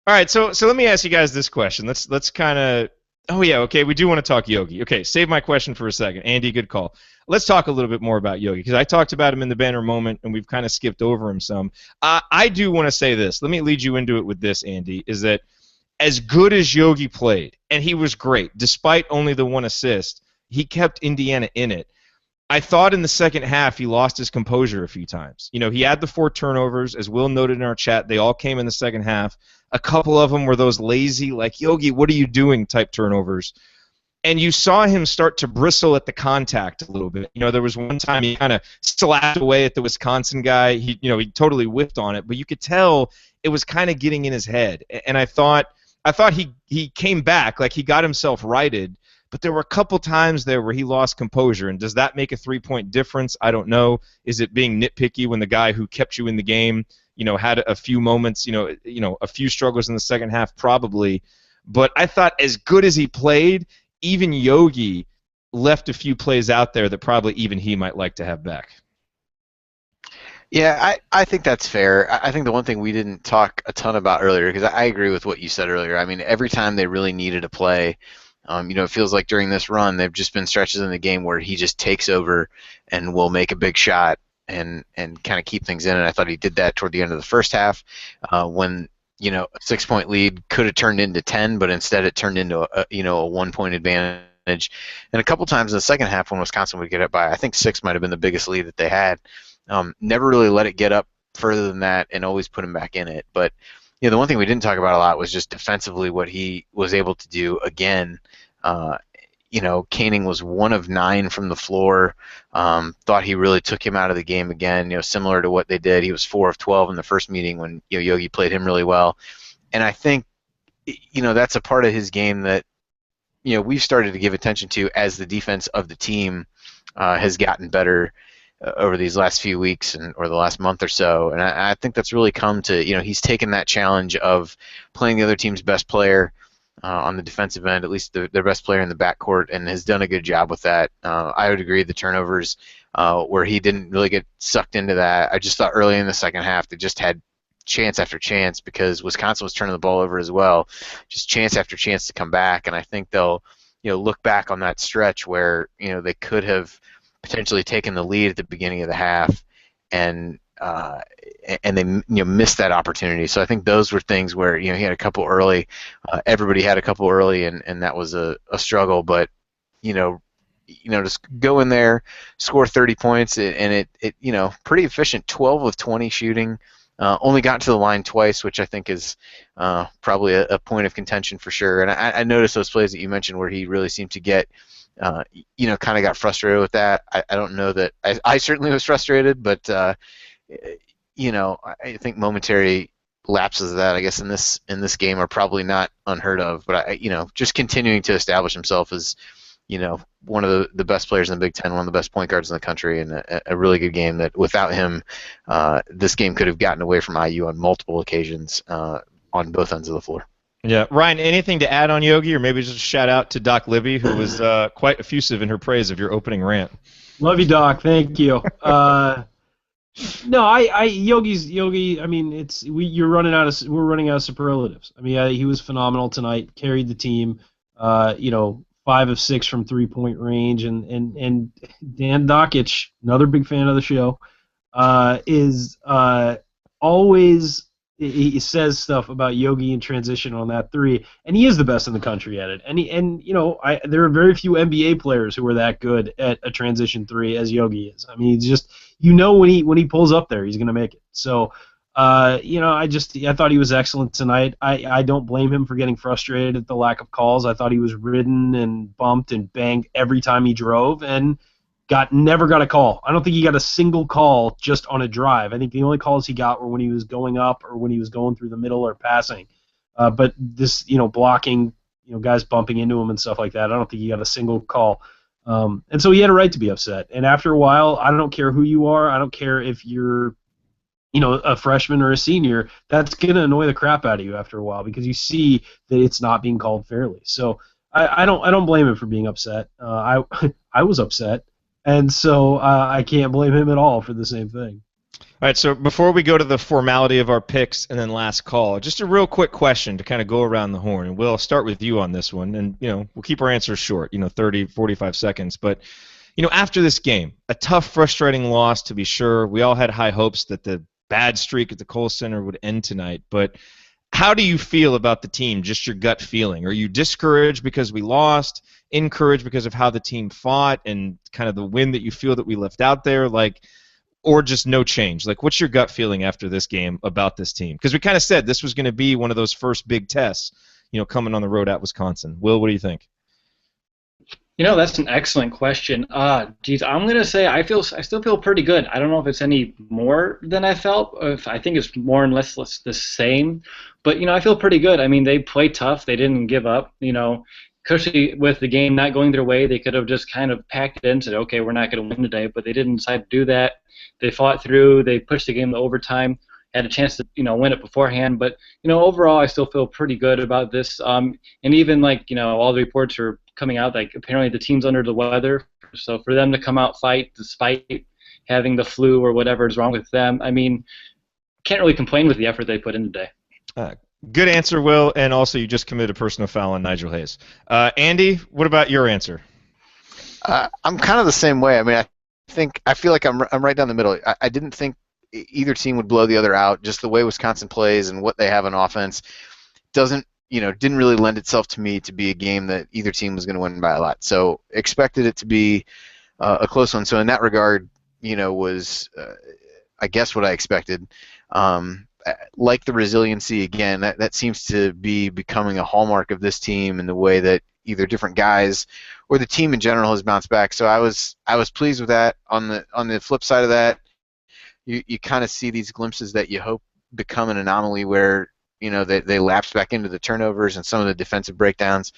right, so let me ask you guys this question. Let's kind of. Oh yeah, okay. We do want to talk Yogi. Okay, save my question for a second. Andy, good call. Let's talk a little bit more about Yogi because I talked about him in the banner moment and we've kind of skipped over him some. I do want to say this. Let me lead you into it with this, Andy. Is that as good as Yogi played, and he was great despite only the 1 assist, he kept Indiana in it. I thought in the second half he lost his composure a few times. He had the 4 turnovers, as Will noted in our chat. They all came in the second half. A couple of them were those lazy, like, Yogi, what are you doing type turnovers. And you saw him start to bristle at the contact a little bit. There was one time he kind of slapped away at the Wisconsin guy. He totally whiffed on it, but you could tell it was kind of getting in his head. And I thought he came back, like he got himself righted. But there were a couple times there where he lost composure, and does that make a 3-point difference? I don't know. Is it being nitpicky when the guy who kept you in the game, had a few moments, a few struggles in the second half? Probably. But I thought as good as he played, even Yogi left a few plays out there that probably even he might like to have back. Yeah, I think that's fair. I think the one thing we didn't talk a ton about earlier, because I agree with what you said earlier. I mean, every time they really needed a play, it feels like during this run they've just been stretches in the game where he just takes over and will make a big shot and kind of keep things in. And I thought he did that toward the end of the first half when a 6-point lead could have turned into 10, but instead it turned into a 1-point advantage. And a couple times in the second half when Wisconsin would get up by, I think 6 might have been the biggest lead that they had. Never really let it get up further than that and always put him back in it. But the one thing we didn't talk about a lot was just defensively what he was able to do again. Koenig was 1 of 9 from the floor. Thought he really took him out of the game again, similar to what they did. He was 4 of 12 in the first meeting when Yogi played him really well. And I think, that's a part of his game that, we've started to give attention to as the defense of the team has gotten better over these last few weeks or the last month or so. And I think that's really come to, he's taken that challenge of playing the other team's best player on the defensive end, at least their best player in the backcourt, and has done a good job with that. I would agree the turnovers where he didn't really get sucked into that. I just thought early in the second half they just had chance after chance because Wisconsin was turning the ball over as well, just chance after chance to come back. And I think they'll look back on that stretch where they could have potentially taken the lead at the beginning of the half and they missed that opportunity. So I think those were things where he had a couple early, everybody had a couple early, and that was a struggle. But just go in there, score 30 points, and it pretty efficient, 12 of 20 shooting. Only got to the line twice, which I think is probably a point of contention for sure. And I noticed those plays that you mentioned where he really seemed to get, kind of got frustrated with that. I don't know that I certainly was frustrated, but I think momentary lapses of that, I guess, in this game are probably not unheard of. But just continuing to establish himself as one of the best players in the Big Ten, one of the best point guards in the country, and a really good game that without him, this game could have gotten away from IU on multiple occasions on both ends of the floor. Yeah, Ryan, anything to add on Yogi, or maybe just a shout out to Doc Libby, who was quite effusive in her praise of your opening rant. Love you, Doc. Thank you. No, Yogi. I mean, we're running out of superlatives. I mean, he was phenomenal tonight. Carried the team. 5 of 6 from 3-point range, and Dan Dockich, another big fan of the show, is always he says stuff about Yogi in transition on that three, and he is the best in the country at it. And there are very few NBA players who are that good at a transition three as Yogi is. I mean, he's just when he pulls up there, he's going to make it. So. I thought he was excellent tonight. I don't blame him for getting frustrated at the lack of calls. I thought he was ridden and bumped and banged every time he drove and never got a call. I don't think he got a single call just on a drive. I think the only calls he got were when he was going up or when he was going through the middle or passing. But this, blocking, guys bumping into him and stuff like that, I don't think he got a single call. And so he had a right to be upset. And after a while, I don't care who you are. I don't care if you're a freshman or a senior, that's going to annoy the crap out of you after a while because you see that it's not being called fairly. So I don't blame him for being upset. I was upset, and so I can't blame him at all for the same thing. All right, so before we go to the formality of our picks and then last call, just a real quick question to kind of go around the horn, and Will, I'll start with you on this one, and we'll keep our answers short, 30, 45 seconds, but after this game, a tough, frustrating loss to be sure. We all had high hopes that the bad streak at the Kohl Center would end tonight, but how do you feel about the team, just your gut feeling? Are you discouraged because we lost, encouraged because of how the team fought and kind of the win that you feel that we left out there, or just no change? What's your gut feeling after this game about this team? Because we kind of said this was going to be one of those first big tests, coming on the road at Wisconsin. Will, what do you think? That's an excellent question. I'm going to say I still feel pretty good. I don't know if it's any more than I felt. I think it's more and less the same. But, I feel pretty good. I mean, they played tough. They didn't give up. Especially with the game not going their way, they could have just kind of packed it in and said, okay, we're not going to win today. But they didn't decide to do that. They fought through. They pushed the game to overtime. Had a chance to win it beforehand, but overall I still feel pretty good about this. And even all the reports are coming out apparently the team's under the weather, so for them to come out fight despite having the flu or whatever is wrong with them, I mean, can't really complain with the effort they put in today. Good answer, Will, and also you just committed a personal foul on Nigel Hayes. Andy, what about your answer? I'm kind of the same way. I mean, I feel like I'm right down the middle. I didn't think either team would blow the other out. Just the way Wisconsin plays and what they have on offense didn't really lend itself to me to be a game that either team was going to win by a lot. So expected it to be a close one. So in that regard, was I guess what I expected. Like the resiliency again, that seems to be becoming a hallmark of this team in the way that either different guys or the team in general has bounced back. So I was pleased with that. On the flip side of that, you kind of see these glimpses that you hope become an anomaly where they lapse back into the turnovers and some of the defensive breakdowns.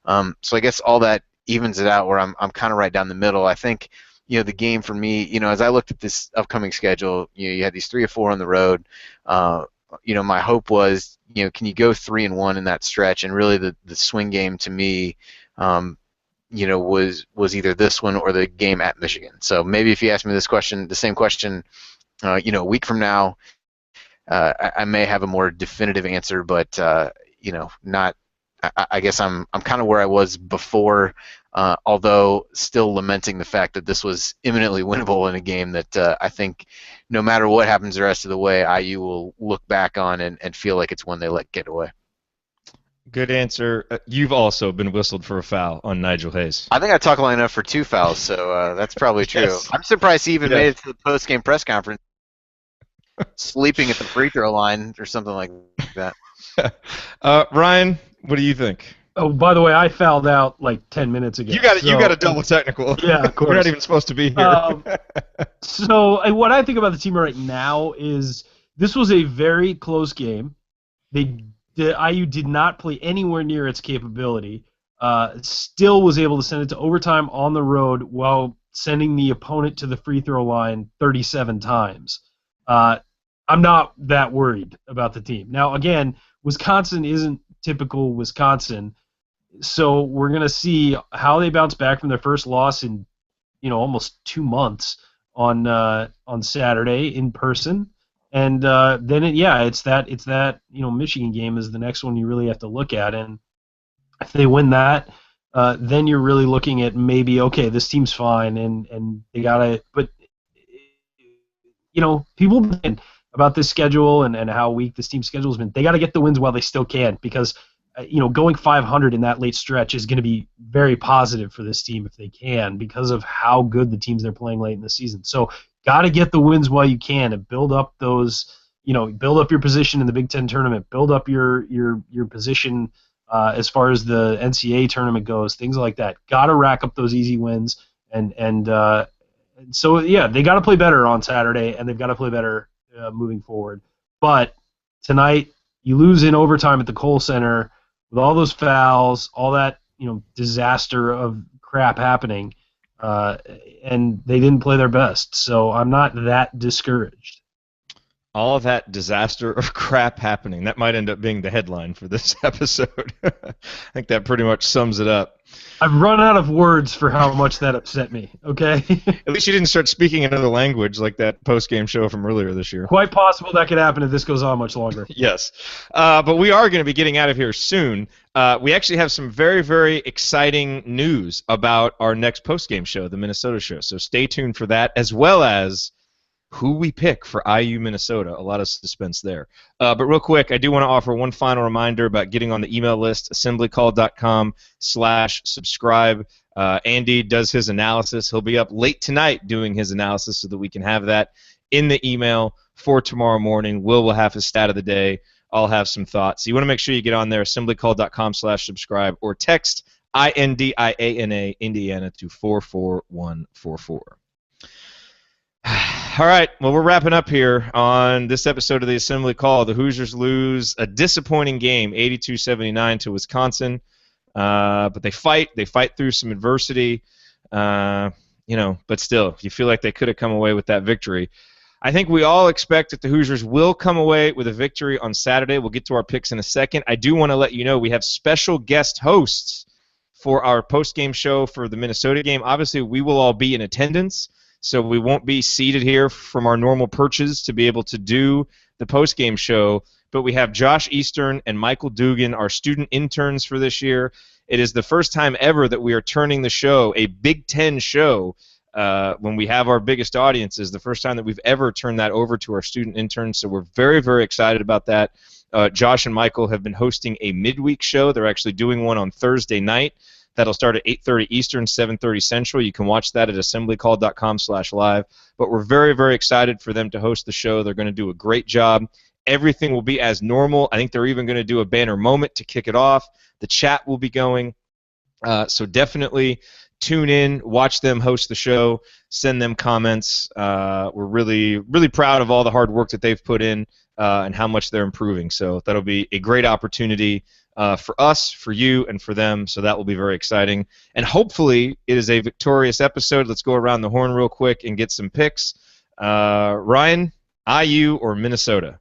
So I guess all that evens it out where I'm kind of right down the middle. I think the game for me, as I looked at this upcoming schedule, you had these 3 or 4 on the road. My hope was can you go 3-1 in that stretch, and really the swing game to me was either this one or the game at Michigan. So maybe if you ask me the same question a week from now, I may have a more definitive answer, but not. I guess I'm kind of where I was before, although still lamenting the fact that this was imminently winnable in a game that I think no matter what happens the rest of the way, IU will look back on and feel like it's one they let get away. Good answer. You've also been whistled for a foul on Nigel Hayes. I think I talk long enough for 2 fouls, so that's probably true. Yes. I'm surprised he even Yeah. made it to the post-game press conference, sleeping at the free throw line or something like that. Ryan, what do you think? Oh, by the way, I fouled out like 10 minutes ago. You got a double technical. Yeah, of course. We're not even supposed to be here. So what I think about the team right now is this was a very close game. The IU did not play anywhere near its capability. Still was able to send it to overtime on the road while sending the opponent to the free throw line 37 times. I'm not that worried about the team. Now, again, Wisconsin isn't typical Wisconsin, so we're going to see how they bounce back from their first loss in almost 2 months on Saturday in person. And then it's that Michigan game is the next one you really have to look at, and if they win that, then you're really looking at maybe, okay, this team's fine, and they gotta. But people about this schedule and how weak this team's schedule has been. They got to get the wins while they still can, because going 500 in that late stretch is going to be very positive for this team if they can, because of how good the teams they're playing late in the season. So got to get the wins while you can and build up those, build up your position in the Big Ten tournament, build up your position as far as the NCAA tournament goes, things like that. Got to rack up those easy wins, and so they got to play better on Saturday, and they've got to play better moving forward. But tonight you lose in overtime at the Kohl Center with all those fouls, all that disaster of crap happening. And they didn't play their best, so I'm not that discouraged. All of that disaster of crap happening. That might end up being the headline for this episode. I think that pretty much sums it up. I've run out of words for how much that upset me, okay? At least you didn't start speaking another language like that post-game show from earlier this year. Quite possible that could happen if this goes on much longer. Yes. But we are going to be getting out of here soon. We actually have some very, very exciting news about our next post-game show, the Minnesota show. So stay tuned for that, as well as who we pick for IU Minnesota. A lot of suspense there. But real quick, I do want to offer one final reminder about getting on the email list, assemblycall.com/subscribe. Andy does his analysis. He'll be up late tonight doing his analysis so that we can have that in the email for tomorrow morning. Will have his stat of the day. I'll have some thoughts. So you want to make sure you get on there, assemblycall.com/subscribe, or text INDIANA, Indiana, to 44144. All right, well, we're wrapping up here on this episode of the Assembly Call. The Hoosiers lose a disappointing game, 82-79 to Wisconsin, but they fight through some adversity, but still, you feel like they could have come away with that victory. I think we all expect that the Hoosiers will come away with a victory on Saturday. We'll get to our picks in a second. I do want to let you know we have special guest hosts for our post-game show for the Minnesota game. Obviously, we will all be in attendance, so we won't be seated here from our normal perches to be able to do the post-game show. But we have Josh Eastern and Michael Dugan, our student interns for this year. It is the first time ever that we are turning the show, a Big Ten show, when we have our biggest audiences, the first time that we've ever turned that over to our student interns. So we're very, very excited about that. Josh and Michael have been hosting a midweek show. They're actually doing one on Thursday night. That'll start at 8:30 Eastern, 7:30 Central. You can watch that at assemblycall.com/live. But we're very, very excited for them to host the show. They're going to do a great job. Everything will be as normal. I think they're even going to do a banner moment to kick it off. The chat will be going. So definitely tune in, watch them host the show, send them comments. We're really, really proud of all the hard work that they've put in and how much they're improving. So that'll be a great opportunity for us, for you, and for them, so that will be very exciting. And hopefully it is a victorious episode. Let's go around the horn real quick and get some picks. Ryan, IU or Minnesota?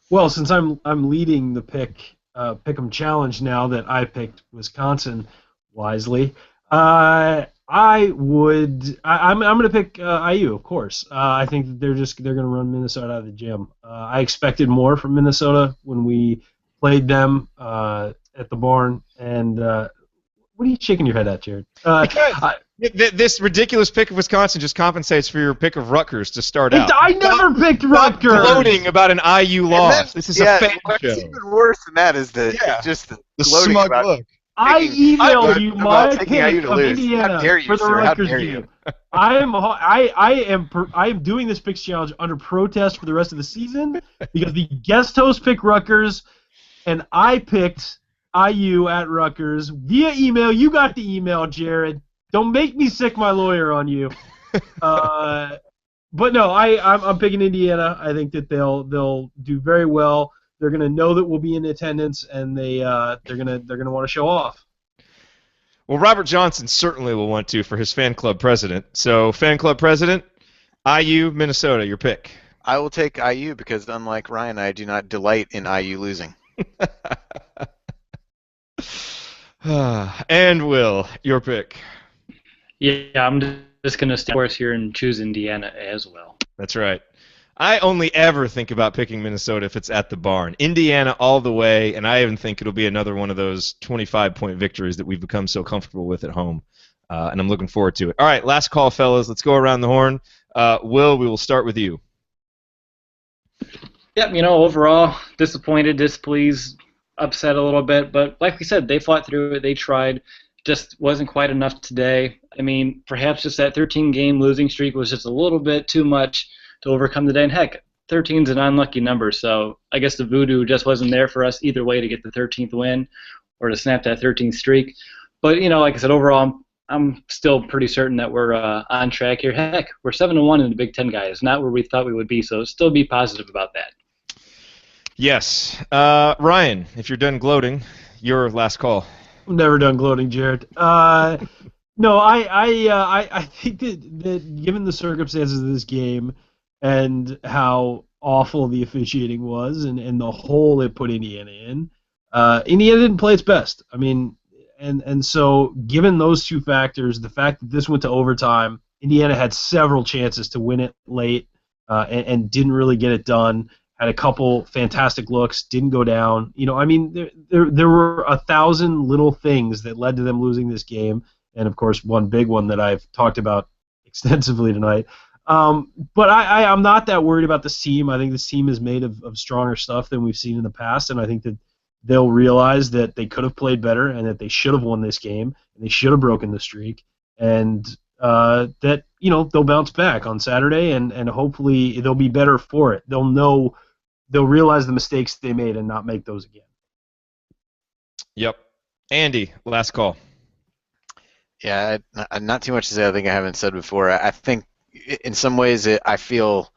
Well, since I'm leading the pick'em challenge now that I picked Wisconsin wisely, I'm going to pick IU, of course. I think that they're going to run Minnesota out of the gym. I expected more from Minnesota when we played them at the barn, and what are you shaking your head at, Jared? This ridiculous pick of Wisconsin just compensates for your pick of Rutgers to start out. I never picked Stop Rutgers. gloating about an IU loss. This is a fan what's show. even worse than that is the gloating smug about look. I emailed you my taking pick IU to of lose. Indiana How dare you, for the sir? How Rutgers dare game. you? I am doing this picks challenge under protest for the rest of the season because the guest host picked Rutgers and I picked IU at Rutgers via email. You got the email, Jared. Don't make me sick my lawyer on you. But no, I'm picking Indiana. I think that they'll do very well. They're gonna know that we'll be in attendance, and they're gonna want to show off. Well, Robert Johnson certainly will want to for his fan club president. So, fan club president, IU, Minnesota, your pick. I will take IU because, unlike Ryan, I do not delight in IU losing. And Will, your pick. Yeah, I'm just going to stay course here and choose Indiana as well. That's right. I only ever think about picking Minnesota if it's at the barn. Indiana all the way, and I even think it'll be another one of those 25-point victories that we've become so comfortable with at home. And I'm looking forward to it. All right, last call, fellas. Let's go around the horn. Will, we will start with you. Yep, overall, disappointed, displeased, upset a little bit. But like we said, they fought through it. They tried. Just wasn't quite enough today. I mean, perhaps just that 13-game losing streak was just a little bit too much to overcome today. And heck, 13 is an unlucky number, so I guess the voodoo just wasn't there for us either way to get the 13th win or to snap that 13th streak. But, like I said, overall, I'm still pretty certain that we're on track here. Heck, we're 7-1 in the Big Ten, guys. Not where we thought we would be, so still be positive about that. Yes. Ryan, if you're done gloating, your last call. I'm never done gloating, Jared. No, I think that given the circumstances of this game and how awful the officiating was and the hole it put Indiana in, Indiana didn't play its best. I mean, and so given those two factors, the fact that this went to overtime, Indiana had several chances to win it late and didn't really get it done. Had a couple fantastic looks, didn't go down. I mean, there were 1,000 little things that led to them losing this game, and of course, one big one that I've talked about extensively tonight. But I'm not that worried about this team. I think this team is made of stronger stuff than we've seen in the past, and I think that they'll realize that they could have played better and that they should have won this game and they should have broken the streak, and that they'll bounce back on Saturday and hopefully they'll be better for it. They'll realize the mistakes they made and not make those again. Yep. Andy, last call. Yeah, not too much to say. I think I haven't said before. I think in some ways I feel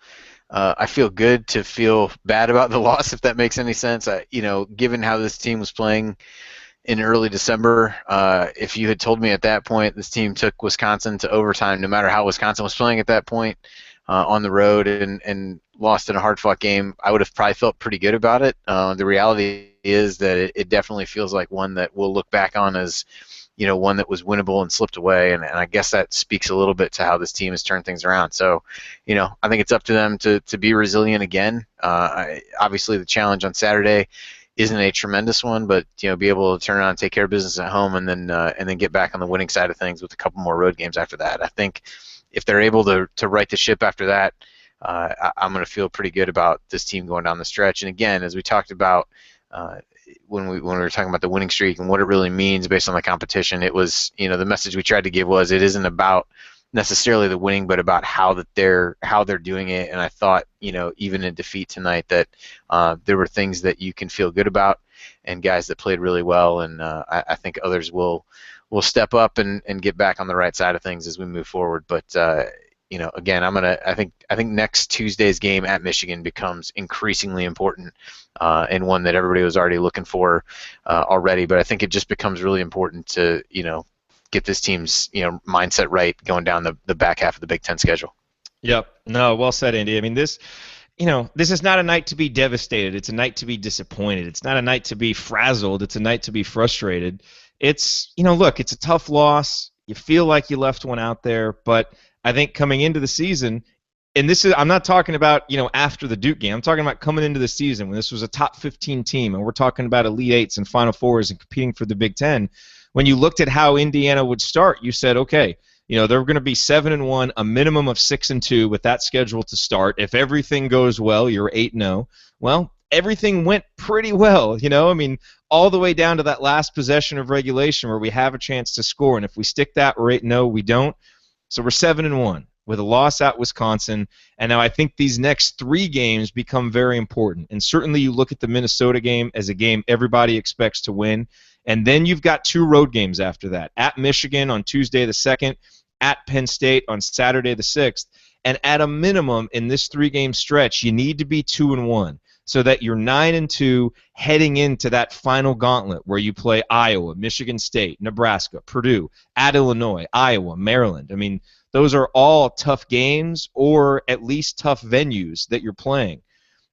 good to feel bad about the loss, if that makes any sense. Given how this team was playing in early December, if you had told me at that point this team took Wisconsin to overtime, no matter how Wisconsin was playing at that point on the road and lost in a hard-fought game, I would have probably felt pretty good about it. The reality is that it definitely feels like one that we'll look back on as one that was winnable and slipped away, and I guess that speaks a little bit to how this team has turned things around. So, I think it's up to them to be resilient again. Obviously, the challenge on Saturday isn't a tremendous one, but be able to turn around and take care of business at home, and then get back on the winning side of things with a couple more road games after that. I think if they're able to right the ship after that, I'm going to feel pretty good about this team going down the stretch. And again, as we talked about when we were talking about the winning streak and what it really means based on the competition, it was the message we tried to give was it isn't about necessarily the winning, but about how they're doing it. And I thought even in defeat tonight that there were things that you can feel good about and guys that played really well. And I think others will step up and get back on the right side of things as we move forward. But again, I think next Tuesday's game at Michigan becomes increasingly important and one that everybody was already looking for already. But I think it just becomes really important to get this team's mindset right going down the back half of the Big Ten schedule. Yep. No, well said, Andy. I mean, this is not a night to be devastated. It's a night to be disappointed. It's not a night to be frazzled. It's a night to be frustrated. It's look, it's a tough loss. You feel like you left one out there, but I think coming into the season, and I'm not talking about, after the Duke game. I'm talking about coming into the season when this was a top 15 team, and we're talking about Elite Eights and Final Fours and competing for the Big Ten. When you looked at how Indiana would start, you said, okay, They're going to be 7-1, a minimum of 6-2 with that schedule to start. If everything goes well, you're 8-0. Well, everything went pretty well. All the way down to that last possession of regulation where we have a chance to score, and if we stick that, we're 8-0. We don't. So we're 7-1 with a loss at Wisconsin, and now I think these next 3 games become very important. And certainly you look at the Minnesota game as a game everybody expects to win, and then you've got 2 road games after that. At Michigan on Tuesday the 2nd, at Penn State on Saturday the 6th, and at a minimum in this 3-game stretch, you need to be 2-1 so that you're 9-2 heading into that final gauntlet where you play Iowa, Michigan State, Nebraska, Purdue, at Illinois, Iowa, Maryland. Those are all tough games or at least tough venues that you're playing.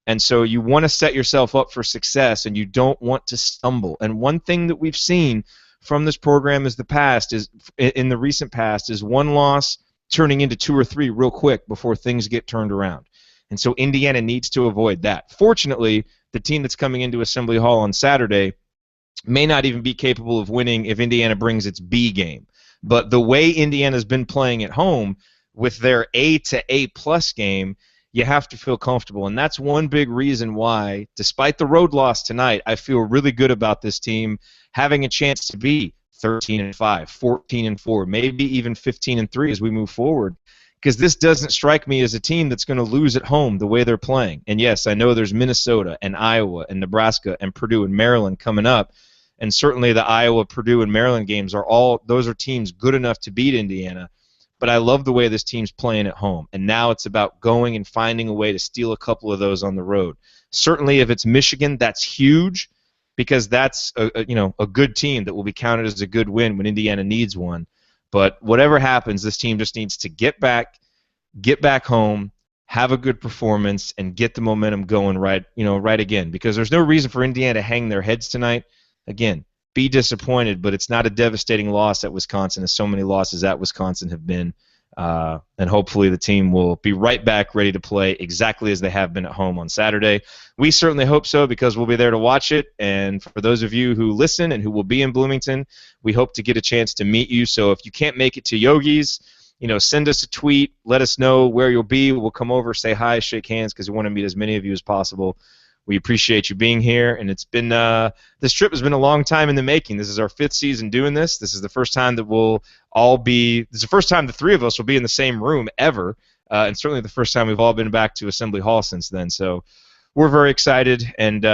And so you want to set yourself up for success, and you don't want to stumble. And one thing that we've seen from this program in the recent past is one loss turning into 2 or 3 real quick before things get turned around. And so Indiana needs to avoid that. Fortunately, the team that's coming into Assembly Hall on Saturday may not even be capable of winning if Indiana brings its B game. But the way Indiana's been playing at home with their A to A+ game, you have to feel comfortable. And that's one big reason why, despite the road loss tonight, I feel really good about this team having a chance to be 13-5, 14-4, maybe even 15-3 as we move forward. Because this doesn't strike me as a team that's going to lose at home the way they're playing. And yes, I know there's Minnesota and Iowa and Nebraska and Purdue and Maryland coming up. And certainly the Iowa, Purdue, and Maryland games those are teams good enough to beat Indiana. But I love the way this team's playing at home. And now it's about going and finding a way to steal a couple of those on the road. Certainly if it's Michigan, that's huge because that's a good team that will be counted as a good win when Indiana needs one. But whatever happens, this team just needs to get back home, have a good performance, and get the momentum going right again. Because there's no reason for Indiana to hang their heads tonight. Again, be disappointed, but it's not a devastating loss at Wisconsin, as so many losses at Wisconsin have been. And hopefully the team will be right back ready to play exactly as they have been at home on Saturday. We certainly hope so because we'll be there to watch it. And for those of you who listen and who will be in Bloomington, we hope to get a chance to meet you. So if you can't make it to Yogi's, send us a tweet. Let us know where you'll be. We'll come over, say hi, shake hands because we want to meet as many of you as possible. We appreciate you being here, and it's been this trip has been a long time in the making. This is our 5th season doing this. This is the first time that this is the first time the 3 of us will be in the same room ever, and certainly the first time we've all been back to Assembly Hall since then. So we're very excited, and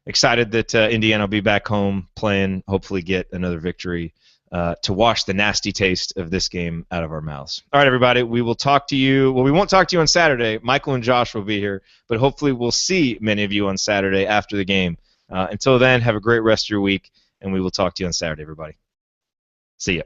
excited that Indiana will be back home playing, hopefully get another victory to wash the nasty taste of this game out of our mouths. All right, everybody, we will talk to you. Well, we won't talk to you on Saturday. Michael and Josh will be here, but hopefully we'll see many of you on Saturday after the game. Until then, have a great rest of your week, and we will talk to you on Saturday, everybody. See ya.